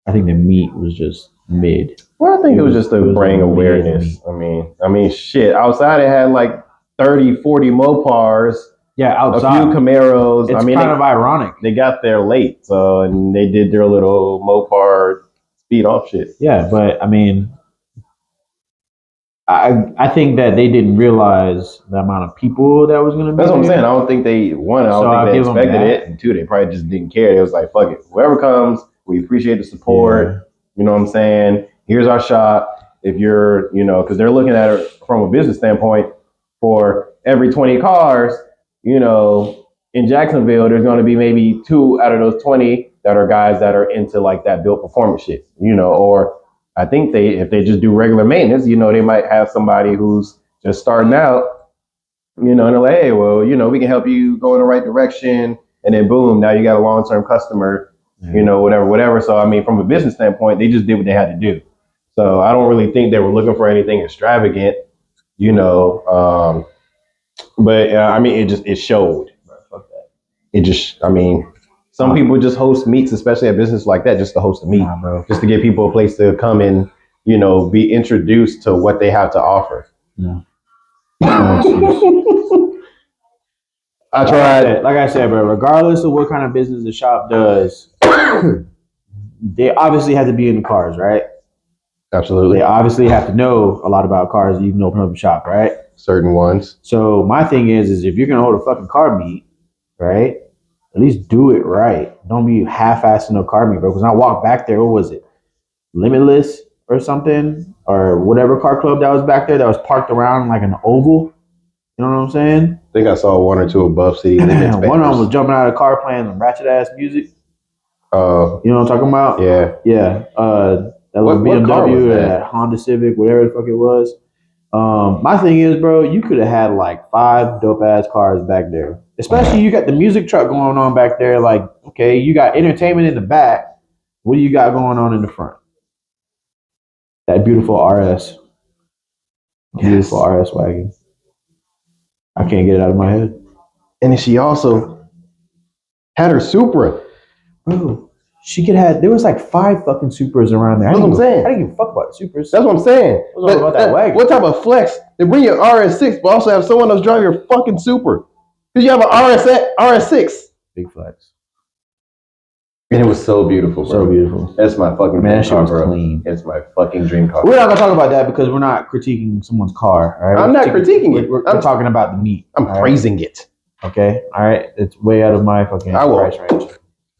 I think the meat was just mid. Well, I think it was just to bring awareness. I mean, shit. Outside, it had like 30, 40 Mopars. Yeah, outside. A few Camaros. It's kind of ironic. They got there late, so and they did their little Mopar speed off shit. Yeah, but I mean, I think that they didn't realize the amount of people that was going to be. That's what I'm saying. I don't think they think they expected it, and two, they probably just didn't care. It was like, fuck it, whoever comes, we appreciate the support. Yeah. You know what I'm saying? Here's our shop. If you're, you know, because they're looking at it from a business standpoint. For every 20 cars, you know, in Jacksonville, there's going to be maybe 2 out of those 20 that are guys that are into like that built performance shit, you know, or I think if they just do regular maintenance, you know, they might have somebody who's just starting out, you know, and they're like, hey, well, you know, we can help you go in the right direction. And then boom, now you got a long-term customer, you know, whatever. So, I mean, from a business standpoint, they just did what they had to do. So I don't really think they were looking for anything extravagant, you know, but I mean, it showed. It just, I mean, some people just host meets, especially at business like that, just to host a meet, just to give people a place to come and, you know, be introduced to what they have to offer. Yeah. I tried. Like I said, bro, regardless of what kind of business the shop does, they obviously have to be in the cars, right? Absolutely. They obviously have to know a lot about cars to even open up a shop, right? Certain ones. So my thing is if you're going to hold a fucking car meet, right? At least do it right. Don't be half-assing a car meet, bro. Because I walked back there, what was it? Limitless or something? Or whatever car club that was back there that was parked around like an oval. You know what I'm saying? I think I saw 1 or 2 above city limits. One of them was jumping out of the car playing some ratchet-ass music. You know what I'm talking about? Yeah. Yeah. That was BMW, that Honda Civic, whatever the fuck it was. My thing is, bro, you could have had like 5 dope-ass cars back there. Especially you got the music truck going on back there. Like, okay, you got entertainment in the back. What do you got going on in the front? That beautiful RS. Beautiful RS wagon. I can't get it out of my head. And then she also had her Supra. Bro, she could have, there was like 5 fucking Supras around there. That's what I'm saying. I didn't give a fuck about the Supras. That's what I'm saying. What's about that wagon? What type of flex? They bring your RS6, but also have someone else drive your fucking Supra. Because you have an RS6. Big flex. And it was so beautiful, bro. So beautiful. That's my fucking dream car, bro. Clean. It's my fucking dream car. We're not going to talk about that because we're not critiquing someone's car. All right? I'm not critiquing it. We're talking about the meat. I'm praising it. Okay? All right? It's way out of my fucking price range.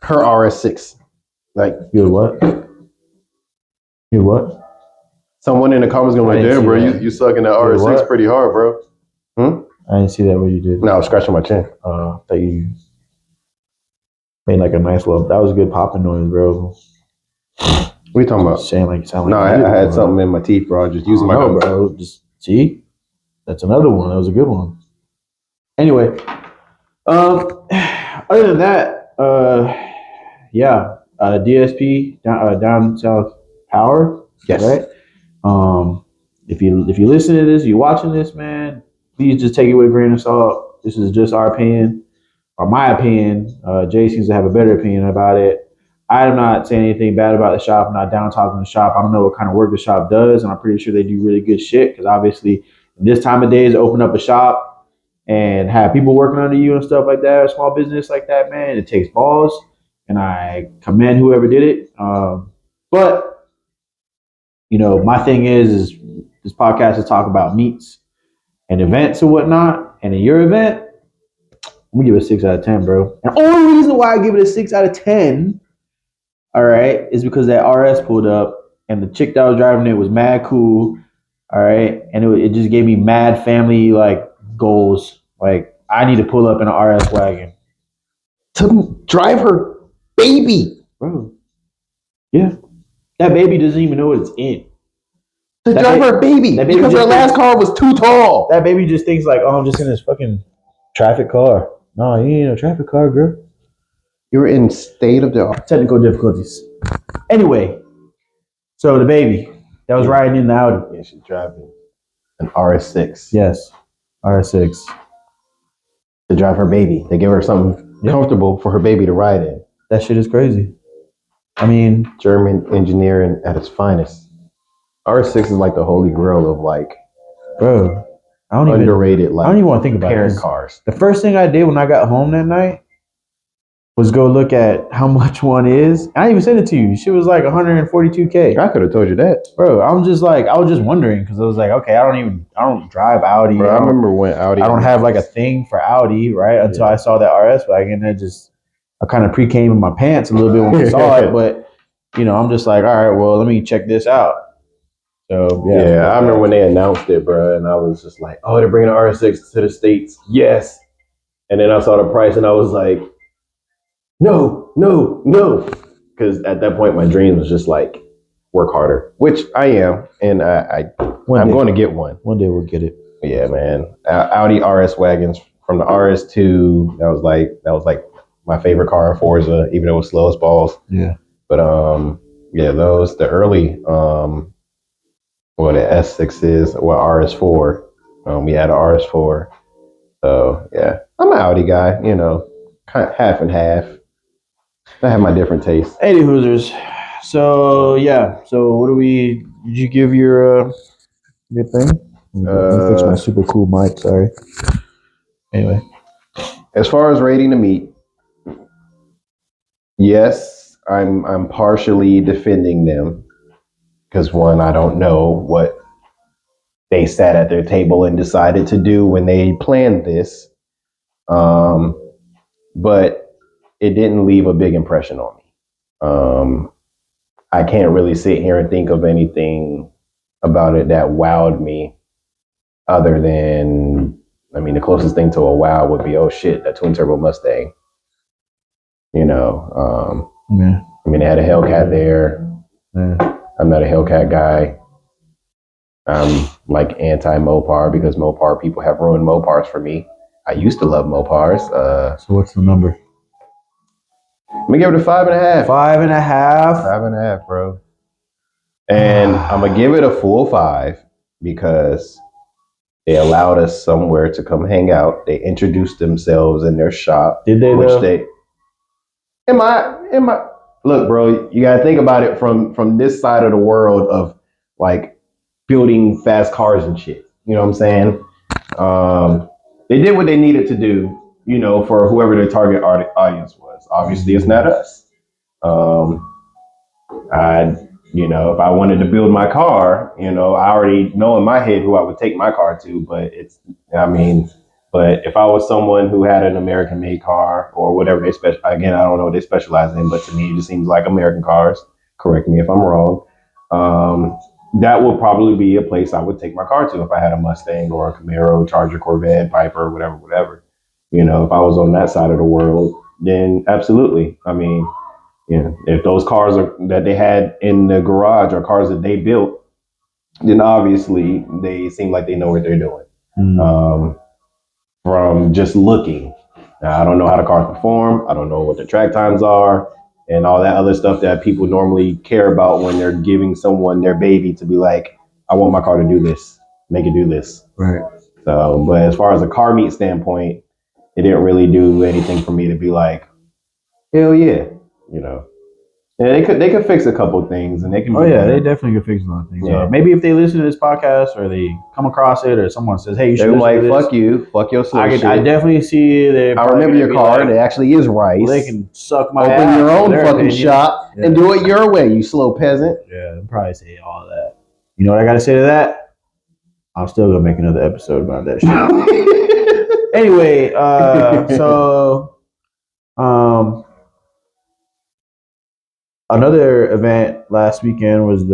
Her RS6. Like, you what? You what? Someone in the comments going to be like, damn, bro, you sucking that RS6 pretty hard, bro. I didn't see that. What you did? No, I was scratching my chin. I thought you made like a nice little. That was a good popping noise, bro. What are you talking about? Sound like no, I had something in my teeth, bro. Just using my bro. Just see, that's another one. That was a good one. Anyway, other than that, DSP down south power. Yes. Right. If you listen to this, you're watching this, man. Please just take it with a grain of salt. This is just our opinion, or my opinion. Jay seems to have a better opinion about it. I'm not saying anything bad about the shop. I'm not down talking the shop. I don't know what kind of work the shop does, and I'm pretty sure they do really good shit. Because obviously, this time of day is open up a shop and have people working under you and stuff like that, a small business like that, man, it takes balls, and I commend whoever did it. But my thing is this podcast is talk about meets and events and whatnot, and in your event, I'm gonna give it a 6 out of 10, bro. And the only reason why I give it a 6 out of 10, all right, is because that RS pulled up and the chick that was driving it was mad cool, all right, and it just gave me mad family like goals. Like I need to pull up in an RS wagon To drive her baby, bro. Yeah, that baby doesn't even know what it's in. To drive her baby because her last car was too tall. That baby just thinks like, oh, I'm just in this fucking traffic car. No, you ain't in a traffic car, girl. You were in state of the art. Technical difficulties. Anyway, so the baby that was riding in the Audi. Yeah, she's driving an RS6. Yes, RS6. To drive her baby. They give her something comfortable for her baby to ride in. That shit is crazy. I mean, German engineering at its finest. RS6 is like the holy grail of like, bro, I don't even want to think about parent cars. The first thing I did when I got home that night was go look at how much one is. I didn't even send it to you. She was like 142K. I could have told you that, bro. I was just wondering because I was like, okay, I don't drive Audi. Bro, I remember when Audi. I don't have like a thing for Audi, right? Until I saw that RS wagon, I kind of pre-came in my pants a little bit when I saw it, but I'm just like, all right, well, let me check this out. So yeah, I remember when they announced it, bro, and I was just like, oh, they're bringing the RS6 to the States, yes. And then I saw the price, and I was like, no, because at that point my dream was just like work harder, which I am, and I'm going to get one. One day we'll get it. Yeah, man. Audi RS wagons from the RS2. That was like my favorite car in Forza, even though it was slow as balls. Yeah. But the early the S6 is RS4. We had an RS4. So yeah, I'm an Audi guy. Kind of half and half. I have my different tastes. 80 Hoosers. So yeah. So what did you give your thing? Let me fix my super cool mic. Sorry. Anyway, as far as rating the meat, yes, I'm partially defending them because one, I don't know what they sat at their table and decided to do when they planned this, but it didn't leave a big impression on me. I can't really sit here and think of anything about it that wowed me other than, the closest thing to a wow would be, oh shit, that twin turbo Mustang. They had a Hellcat there. Yeah. I'm not a Hellcat guy. I'm like anti-Mopar because Mopar people have ruined Mopars for me. I used to love Mopars. So what's the number? I'm gonna give it a 5.5. 5.5. 5.5, bro. And I'm gonna give it a full 5 because they allowed us somewhere to come hang out. They introduced themselves in their shop. Did they? Look, bro, you gotta think about it from this side of the world of like building fast cars and shit. You know what I'm saying? They did what they needed to do, for whoever their target audience was. Obviously, it's not us. If I wanted to build my car, I already know in my head who I would take my car to, but but if I was someone who had an American-made car or whatever again, I don't know what they specialize in, but to me, it just seems like American cars. Correct me if I'm wrong. That would probably be a place I would take my car to if I had a Mustang or a Camaro, Charger, Corvette, Viper, whatever. If I was on that side of the world, then absolutely. If those cars that they had in the garage are cars that they built, then obviously they seem like they know what they're doing. From just looking. Now, I don't know how the cars perform. I don't know what the track times are and all that other stuff that people normally care about when they're giving someone their baby to be like, I want my car to do this, make it do this. Right. So, but as far as a car meet standpoint, it didn't really do anything for me to be like, hell yeah, Yeah, they could fix a couple things, and they can. Oh yeah, they definitely could fix a lot of things. Yeah. Maybe if they listen to this podcast or they come across it, or someone says, "Hey, you should They're listen like, to this." fuck you, fuck your slow shit. I definitely see it. I remember your car. Like, it actually is rice. well, they can suck my Open ass your own their fucking opinion. shop and do it your way, you slow peasant. Yeah, they'll probably say all that. You know what I got to say to that? I'm still gonna make another episode about that shit. Anyway, another event last weekend was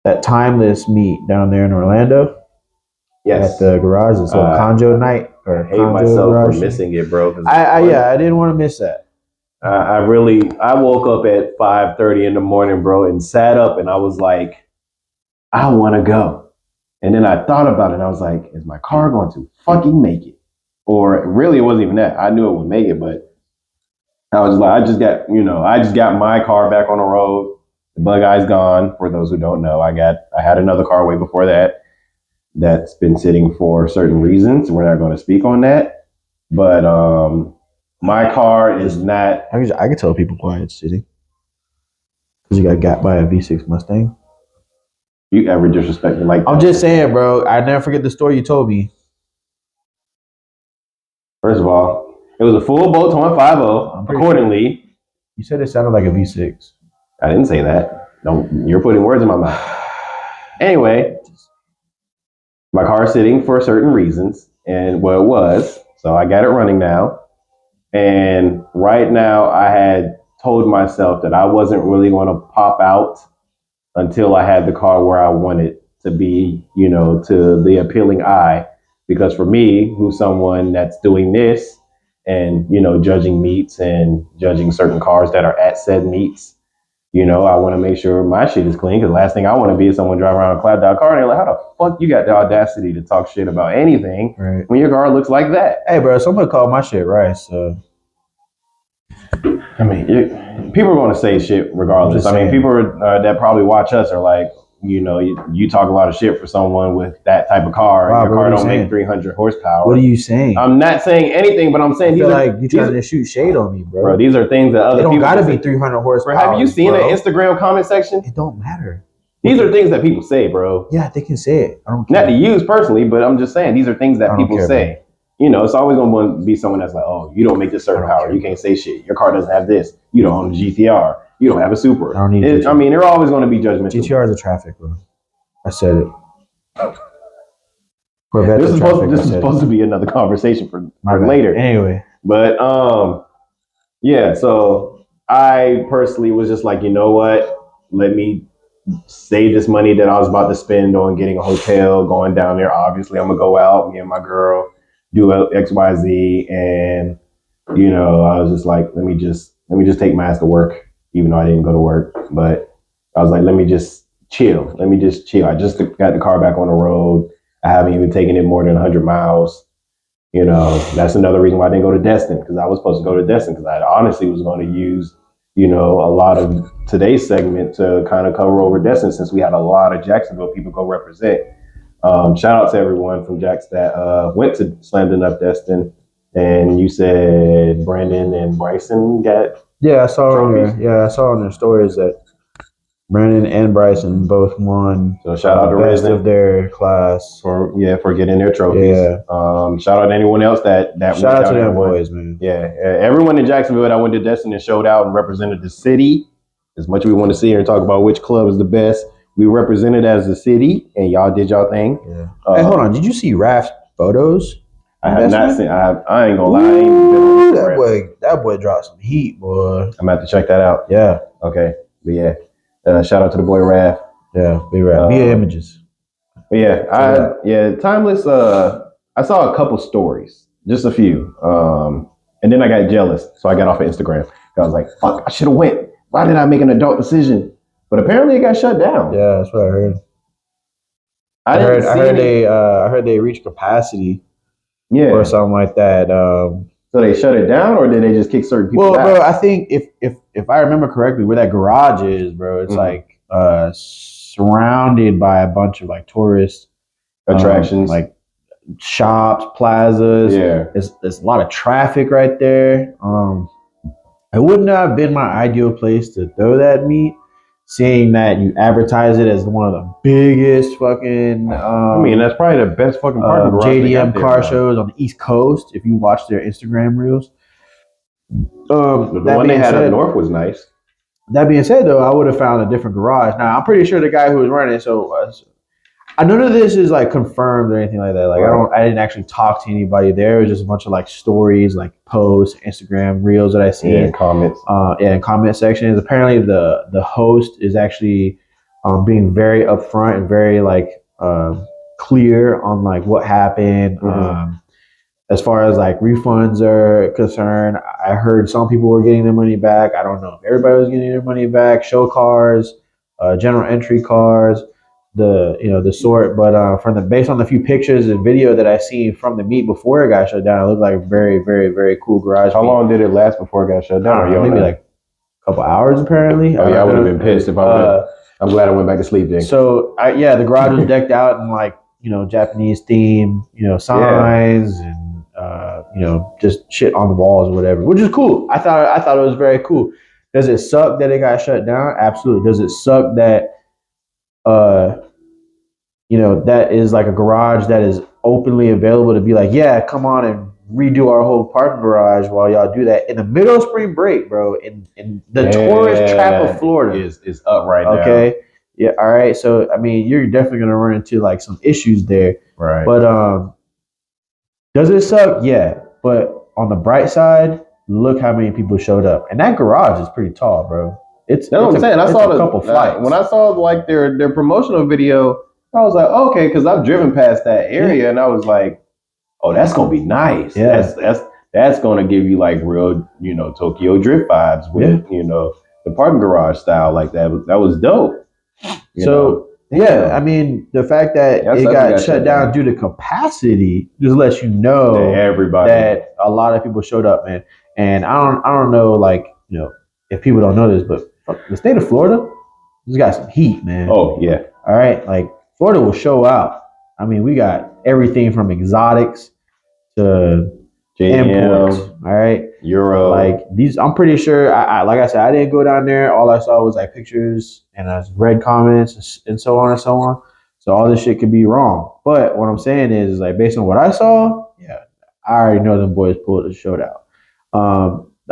that timeless meet down there in Orlando. Yes, at the garage. It's a Conjo night or I hate myself for missing it, bro. I didn't want to miss that. I woke up at 5:30 in the morning, bro, and sat up, and I was like, I want to go. And then I thought about it, and I was like, is my car going to fucking make it? Or really, it wasn't even that. I knew it would make it, but I was like, I just got my car back on the road. The bug eye's gone. For those who don't know, I had another car way before that. That's been sitting for certain reasons. We're not going to speak on that. But my car is not. I could tell people why it's sitting. Because you got by a V6 Mustang. You ever disrespect me like that? I'm just saying, bro. I never forget the story you told me. First of all, it was a full bolt 150. Accordingly, you said it sounded like a V6. I didn't say that. Don't. You're putting words in my mouth. Anyway, my car's sitting for certain reasons, and well, it was. So I got it running now. And right now, I had told myself that I wasn't really going to pop out until I had the car where I wanted to be, to the appealing eye. Because for me, who's someone that's doing this and, judging meets and judging certain cars that are at said meets, I want to make sure my shit is clean. Because the last thing I want to be is someone driving around a clapped out car and they're like, how the fuck you got the audacity to talk shit about anything when your car looks like that? Hey, bro, someone called my shit rice. So. I mean, people are going to say shit regardless. I mean, people that probably watch us are like, you talk a lot of shit for someone with that type of car. Wow, your car don't make 300 horsepower. What are you saying? I'm not saying anything, but I'm saying you're trying to shoot shade on me, bro. Bro, these are things that other people don't gotta be 300 horsepower. Bro, have you seen an Instagram comment section? It don't matter. These are things that people say, bro. Yeah, they can say it. I don't care. Not to use personally, but I'm just saying these are things that people say. Bro. It's always going to be someone that's like, oh, you don't make this certain power. You can't say shit. Your car doesn't have this. You don't own a GTR. You don't have a Super. I don't need GTR. I mean, they're always going to be judgmental. GTR is a traffic, bro. I said it. This is supposed to be another conversation for later. Anyway. But, yeah, so I personally was just like, you know what? Let me save this money that I was about to spend on getting a hotel, going down there. Obviously, I'm going to go out, me and my girl, do X, Y, Z. And, I was just like, let me just take my ass to work, even though I didn't go to work. But I was like, let me just chill. I just got the car back on the road. I haven't even taken it more than 100 miles. That's another reason why I didn't go to Destin, because I was supposed to go to Destin because I honestly was going to use, a lot of today's segment to kind of cover over Destin, since we had a lot of Jacksonville people go represent. Shout out to everyone from Jax that went to Slammedenuff Destin. And you said Brandon and Bryson got I saw on their stories that Brandon and Bryson both won. So shout out to best of their class for getting their trophies. Yeah. Shout out to anyone else that shout out to them boys, man. Yeah, everyone in Jacksonville that went to Destin and showed out and represented the city. As much as we want to sit here and talk about which club is the best, we represented as the city, and y'all did y'all thing. Yeah. Hey, hold on. Did you see Raf's photos? I have not seen. I ain't gonna lie. I ain't been on that boy dropped some heat, boy. I'm gonna have to check that out. Yeah. Okay. But yeah. Shout out to the boy Raf. Yeah, be Raf. Via images. But yeah, Timeless. I saw a couple stories, just a few, and then I got jealous, so I got off of Instagram. I was like, "Fuck, I should have went. Why did I make an adult decision?" But apparently, it got shut down. Yeah, that's what I heard. I heard they reached capacity. Yeah, or something like that. So they shut it down, or did they just kick certain people out? Bro, I think if I remember correctly, where that garage is, bro, it's like surrounded by a bunch of like tourist attractions, like shops, plazas. Yeah, there's a lot of traffic right there. it wouldn't have been my ideal place to throw that meet. Seeing that you advertise it as one of the biggest fucking, I mean, that's probably the best fucking parking garage they got JDM there, car bro. shows on the East Coast. If you watch their Instagram reels, The that one they being had up said, north was nice. that being said, though, I would have found a different garage. Now, I'm pretty sure the guy who was running it. So none of this is like confirmed or anything like that. Like Right. I didn't actually talk to anybody there. It was just a bunch of like stories, like posts, Instagram reels that I seen. Yeah, comments. In comment sections. Apparently, the host is actually being very upfront and very like clear on like what happened. As far as like refunds are concerned, I heard some people were getting their money back. I don't know if everybody was getting their money back. Show cars, general entry cars, the sort. But from the based on the few pictures and video that I seen from the meet before it got shut down, it looked like a very very very cool garage. How long did it last before it got shut down? Maybe like a couple hours apparently. Oh yeah, I would have been pissed if I would have. I'm glad I went back to sleep then. So the garage was decked out in like Japanese theme, signs and just shit on the walls or whatever, which is cool. I thought it was very cool. Does it suck that it got shut down? Absolutely. Does it suck that that is like a garage that is openly available to be like, yeah, come on and redo our whole parking garage while y'all do that in the middle of spring break, bro, in the tourist trap of Florida is up right now. Okay. Yeah, all right. So I mean, you're definitely gonna run into like some issues there. Right. But does it suck? Yeah. But on the bright side, look how many people showed up. And that garage is pretty tall, bro. That's what I'm saying. I saw a couple flights. When I saw like their promotional video, I was like, okay, because I've driven past that area and I was like, oh, that's gonna be nice. Yeah. That's gonna give you like real, Tokyo drift vibes with, the parking garage style like that. That was dope. I mean, the fact that it got shut down due to capacity just lets you know that a lot of people showed up, man. And I don't know, like, if people don't know this, but the state of Florida has got some heat, man. Oh yeah. All right, like Florida will show out. I mean, we got everything from exotics to imports. All right, Euro. Like these, I'm pretty sure. I like I said, I didn't go down there. All I saw was like pictures and I read comments and so on and so on. So all this shit could be wrong. But what I'm saying is like based on what I saw, yeah, I already know them boys pulled the shootout.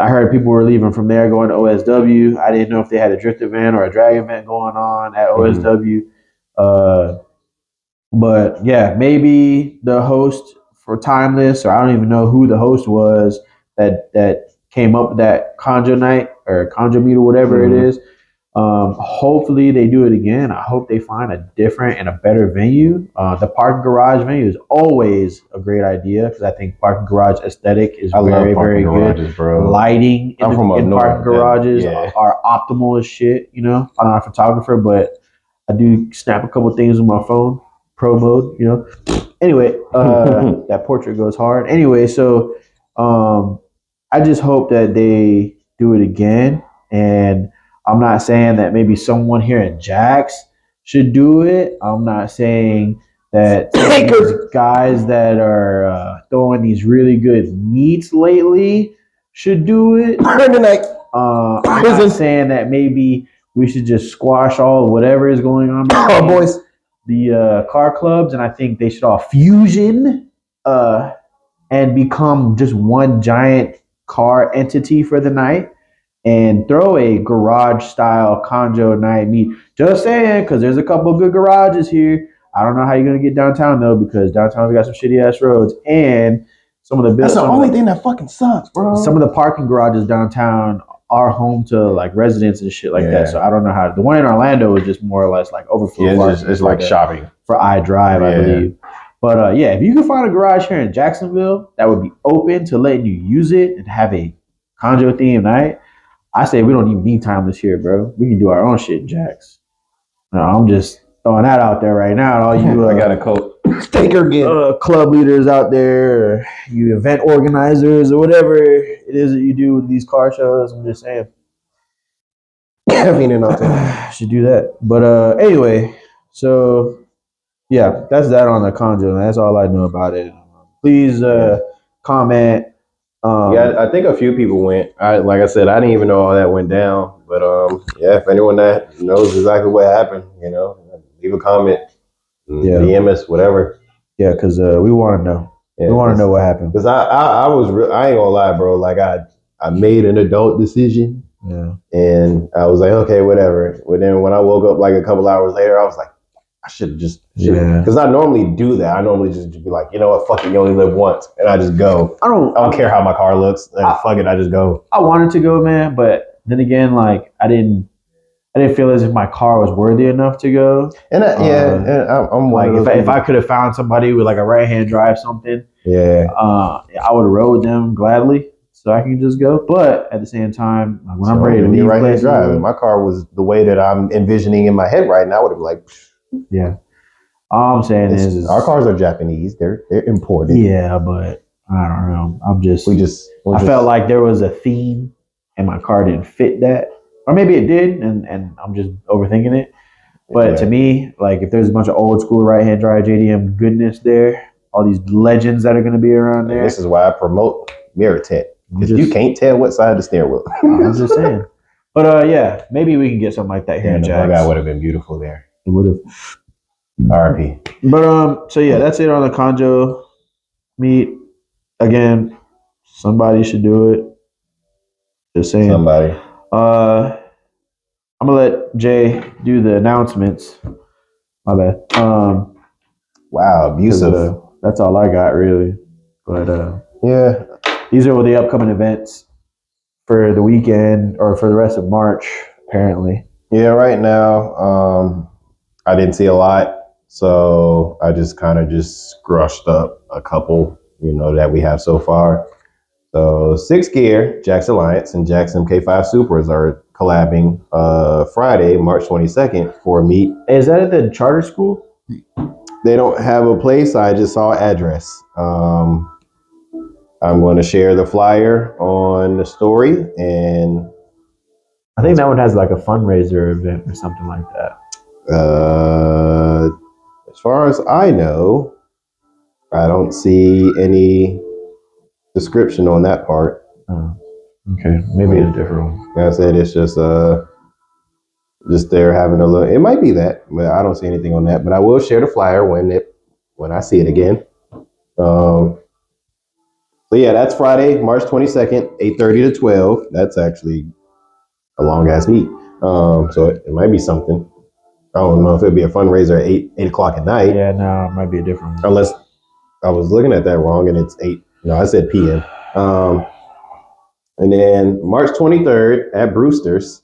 I heard people were leaving from there going to OSW. I didn't know if they had a drift event or a drag event going on at OSW. But yeah, maybe the host for Timeless, or I don't even know who the host was that came up with that Conjo night or Conjo meet or whatever it is. Hopefully they do it again. I hope they find a different and a better venue. The parking garage venue is always a great idea because I think parking garage aesthetic is very, very good. Bro. Lighting in parking garages are optimal as shit. I'm not a photographer, but I do snap a couple things with my phone, pro mode. Anyway, that portrait goes hard. Anyway, so I just hope that they do it again. And I'm not saying that maybe someone here in Jax should do it. I'm not saying that these guys that are throwing these really good meets lately should do it. I'm not saying that maybe we should just squash all whatever is going on. Boys. The car clubs, and I think they should all fusion and become just one giant car entity for the night and throw a garage style Conjo night meet. Just saying, because there's a couple of good garages here. I don't know how you're gonna get downtown though, because downtown's got some shitty ass roads and some of the That's the only thing that fucking sucks, bro. Some of the parking garages downtown are home to like residents and shit like that. So I don't know how. The one in Orlando is just more or less like overflow. Yeah, it's like shopping for iDrive, I believe. But if you can find a garage here in Jacksonville that would be open to letting you use it and have a Conjo themed night, I say we don't even need Timeless here, bro. We can do our own shit in Jax. No, I'm just throwing that out there right now. All you I got a coat. Club leaders out there, you event organizers or whatever it is that you do with these car shows. I'm just saying. Should do that. But anyway, so yeah, that's that on the Conjo. That's all I know about it. Please comment, Yeah, I think a few people went. Like I said, I didn't even know all that went down. But yeah, if anyone that knows exactly what happened, leave a comment, DM us, whatever. Yeah, because we want to know. Yeah, we want to know what happened. Because I was I ain't gonna lie, bro. Like I made an adult decision. Yeah. And I was like, okay, whatever. But then when I woke up like a couple hours later, I was like, I should have just, because I normally do that. I normally just be like, you know what, fuck it, you only live once, and I just go. I don't care how my car looks. Fuck it, I just go. I wanted to go, man, but then again, like I didn't feel as if my car was worthy enough to go. And I'm like if I could have found somebody with like a right hand drive something, I would have rode them gladly. So I can just go, but at the same time, like when I'm ready to leave, right hand drive. If my car was the way that I'm envisioning in my head right now, I would have been like, yeah. All I'm saying is our cars are Japanese. They're imported. Yeah, but I don't know. I I felt like there was a theme, and my car didn't fit that, or maybe it did, and I'm just overthinking it. But to me, like if there's a bunch of old school right hand drive JDM goodness there, all these legends that are going to be around there. This is why I promote mirror tint. Because you can't tell what side of the steering wheel. I'm just saying. But yeah, maybe we can get something like that here in Jax. The bug eye would have been beautiful there. It would have. RP. But so yeah, that's it on the Conjo meet. Again, somebody should do it. Just saying. Somebody. I'm gonna let Jay do the announcements. My bad. Wow, abusive. That's all I got really. But yeah. These are the upcoming events for the weekend or for the rest of March, apparently. Yeah, right now, I didn't see a lot. So I just kind of scrushed up a couple, that we have so far. So 6 Gear, Jax Alliance, and Jax MK5 Supras are collabing Friday, March 22nd for a meet. Is that at the charter school? They don't have a place. I just saw an address. I'm going to share the flyer on the story, and I think that one has like a fundraiser event or something like that. As far as I know, I don't see any description on that part. Oh, okay, maybe a different one. Like I said, it's just they're having a look. It might be that, but I don't see anything on that. But I will share the flyer when I see it again. So yeah, that's Friday, March 22nd, 8:30 to 12. That's actually a long ass meet. So it might be something. I don't know if it'd be a fundraiser at 8 o'clock at night. Yeah, no, it might be a different one. Unless I was looking at that wrong and it's 8. No, I said PM. And then March 23rd at Brewster's,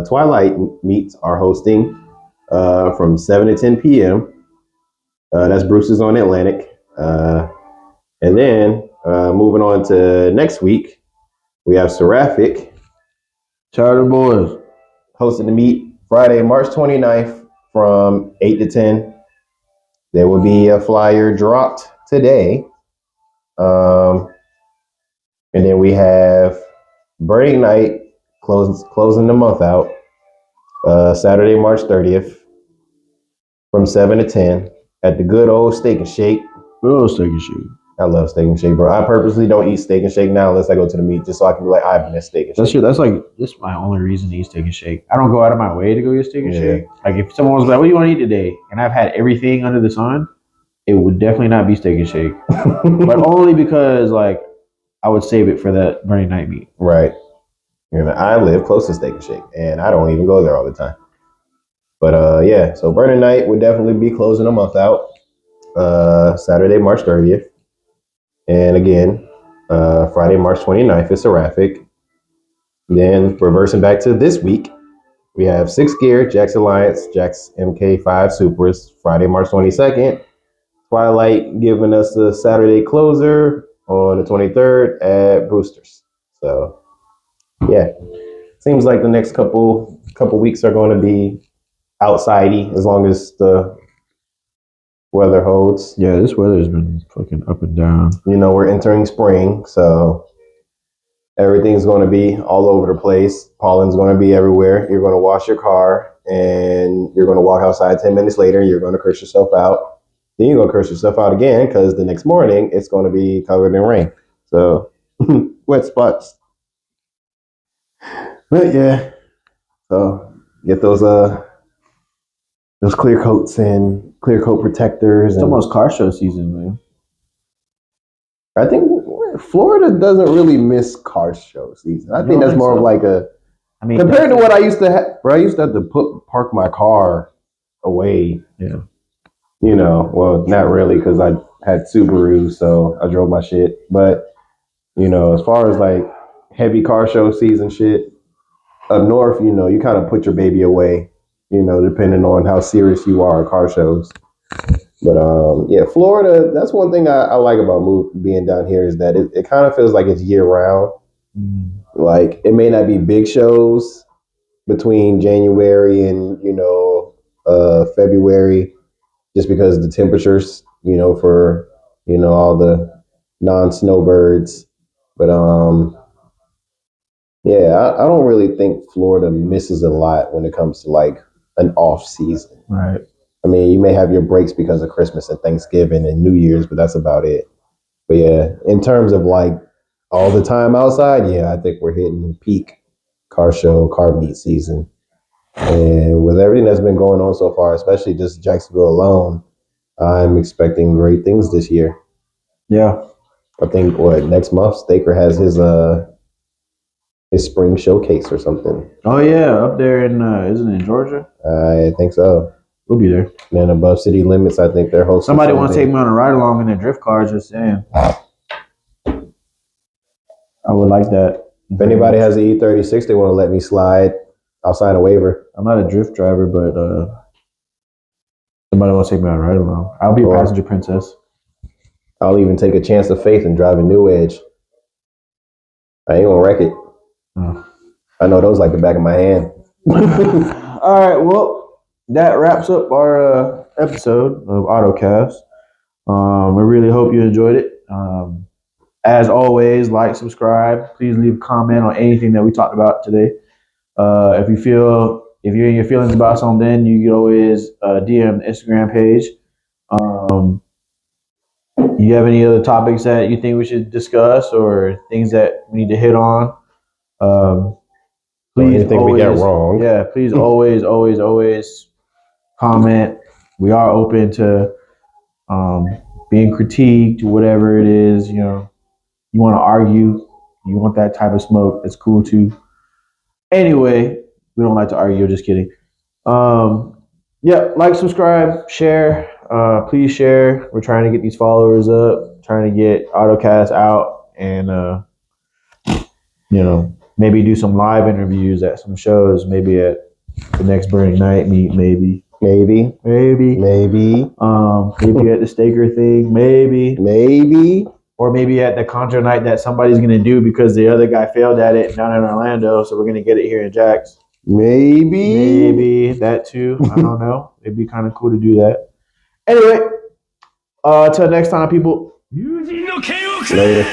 Twilight meets are hosting from 7 to 10 p.m. That's Brewster's on Atlantic. And then moving on to next week, we have Seraphic. Charter Boys. Hosting the meet Friday, March 29th from 8 to 10. There will be a flyer dropped today. And then we have Burning Night closing the month out. Saturday, March 30th from 7 to 10 at the good old Steak and Shake. Good old Steak and Shake. I love Steak and Shake, bro. I purposely don't eat Steak and Shake now unless I go to the meet, just so I can be like, I've been at Steak and Shake. That's my only reason to eat Steak and Shake. I don't go out of my way to go get Steak and Shake. Like if someone was like, "What do you want to eat today?" and I've had everything under the sun, it would definitely not be Steak and Shake. But only because like I would save it for that Burning Night meet. Right. I live close to Steak and Shake, and I don't even go there all the time. But yeah, so Burning Night would definitely be closing a month out. Saturday, March 30th. And again, Friday, March 29th is Seraphic. Then reversing back to this week, we have 6 Gear, Jax Alliance, Jax MK5 Supras, Friday, March 22nd. Twilight giving us the Saturday closer on the 23rd at Brewster's. So, yeah, seems like the next couple weeks are going to be outsidey as long as the weather holds. Yeah, this weather's been fucking up and down. We're entering spring, so everything's going to be all over the place. Pollen's going to be everywhere. You're going to wash your car, and you're going to walk outside 10 minutes later, and you're going to curse yourself out. Then you're going to curse yourself out again because the next morning it's going to be covered in rain. So wet spots. But yeah, so get those clear coats and clear coat protectors. It's almost car show season, man. I think Florida doesn't really miss car show season. I think that's more of like a. I mean, compared to what I used to have, where I used to have to park my car away. Yeah. You know, well, not really because I had Subaru, so I drove my shit. But you know, as far as like heavy car show season shit up north, you know, you kind of put your baby away. You know, depending on how serious you are at car shows. But yeah, Florida. That's one thing I like about being down here is that it kind of feels like it's year round. Like it may not be big shows between January and February, just because the temperatures, you know, for all the non-snowbirds. But yeah, I don't really think Florida misses a lot when it comes to like an off season. Right. I mean, you may have your breaks because of Christmas and Thanksgiving and New Year's, but that's about it. But yeah, in terms of like all the time outside, yeah, I think we're hitting peak car meet season. And with everything that's been going on so far, especially just Jacksonville alone, I'm expecting great things this year. Yeah. I think next month Staker has his spring showcase or something. Oh yeah, up there in isn't it in Georgia? I think so. We'll be there. And then above city limits, I think they're hosting. Somebody wants to take me on a ride along in their drift car, just saying. I would like that. If anybody has an E36, they want to let me slide. I'll sign a waiver. I'm not a drift driver, but somebody wants to take me on a ride along. I'll be a passenger princess. I'll even take a chance of faith and drive a New Edge. I ain't gonna wreck it. Oh. I know those like the back of my hand. All right, well, that wraps up our episode of AutoCast. We really hope you enjoyed it. As always, like, subscribe. Please leave a comment on anything that we talked about today. If you're in your feelings about something, you can always DM the Instagram page. You have any other topics that you think we should discuss or things that we need to hit on? Please, anything we get wrong. Yeah, please always comment. We are open to being critiqued, whatever it is. You know, you want to argue, you want that type of smoke. It's cool too. Anyway, we don't like to argue. Just kidding. Yeah, like, subscribe, share. Please share. We're trying to get these followers up, trying to get AutoCast out, and maybe do some live interviews at some shows. Maybe at the next Burning Night meet. Maybe. Maybe at the Staker thing. Maybe. Or maybe at the Contra night that somebody's gonna do because the other guy failed at it down in Orlando, so we're gonna get it here in Jax. Maybe that too. I don't know. It'd be kind of cool to do that. Anyway, till next time, people. Later.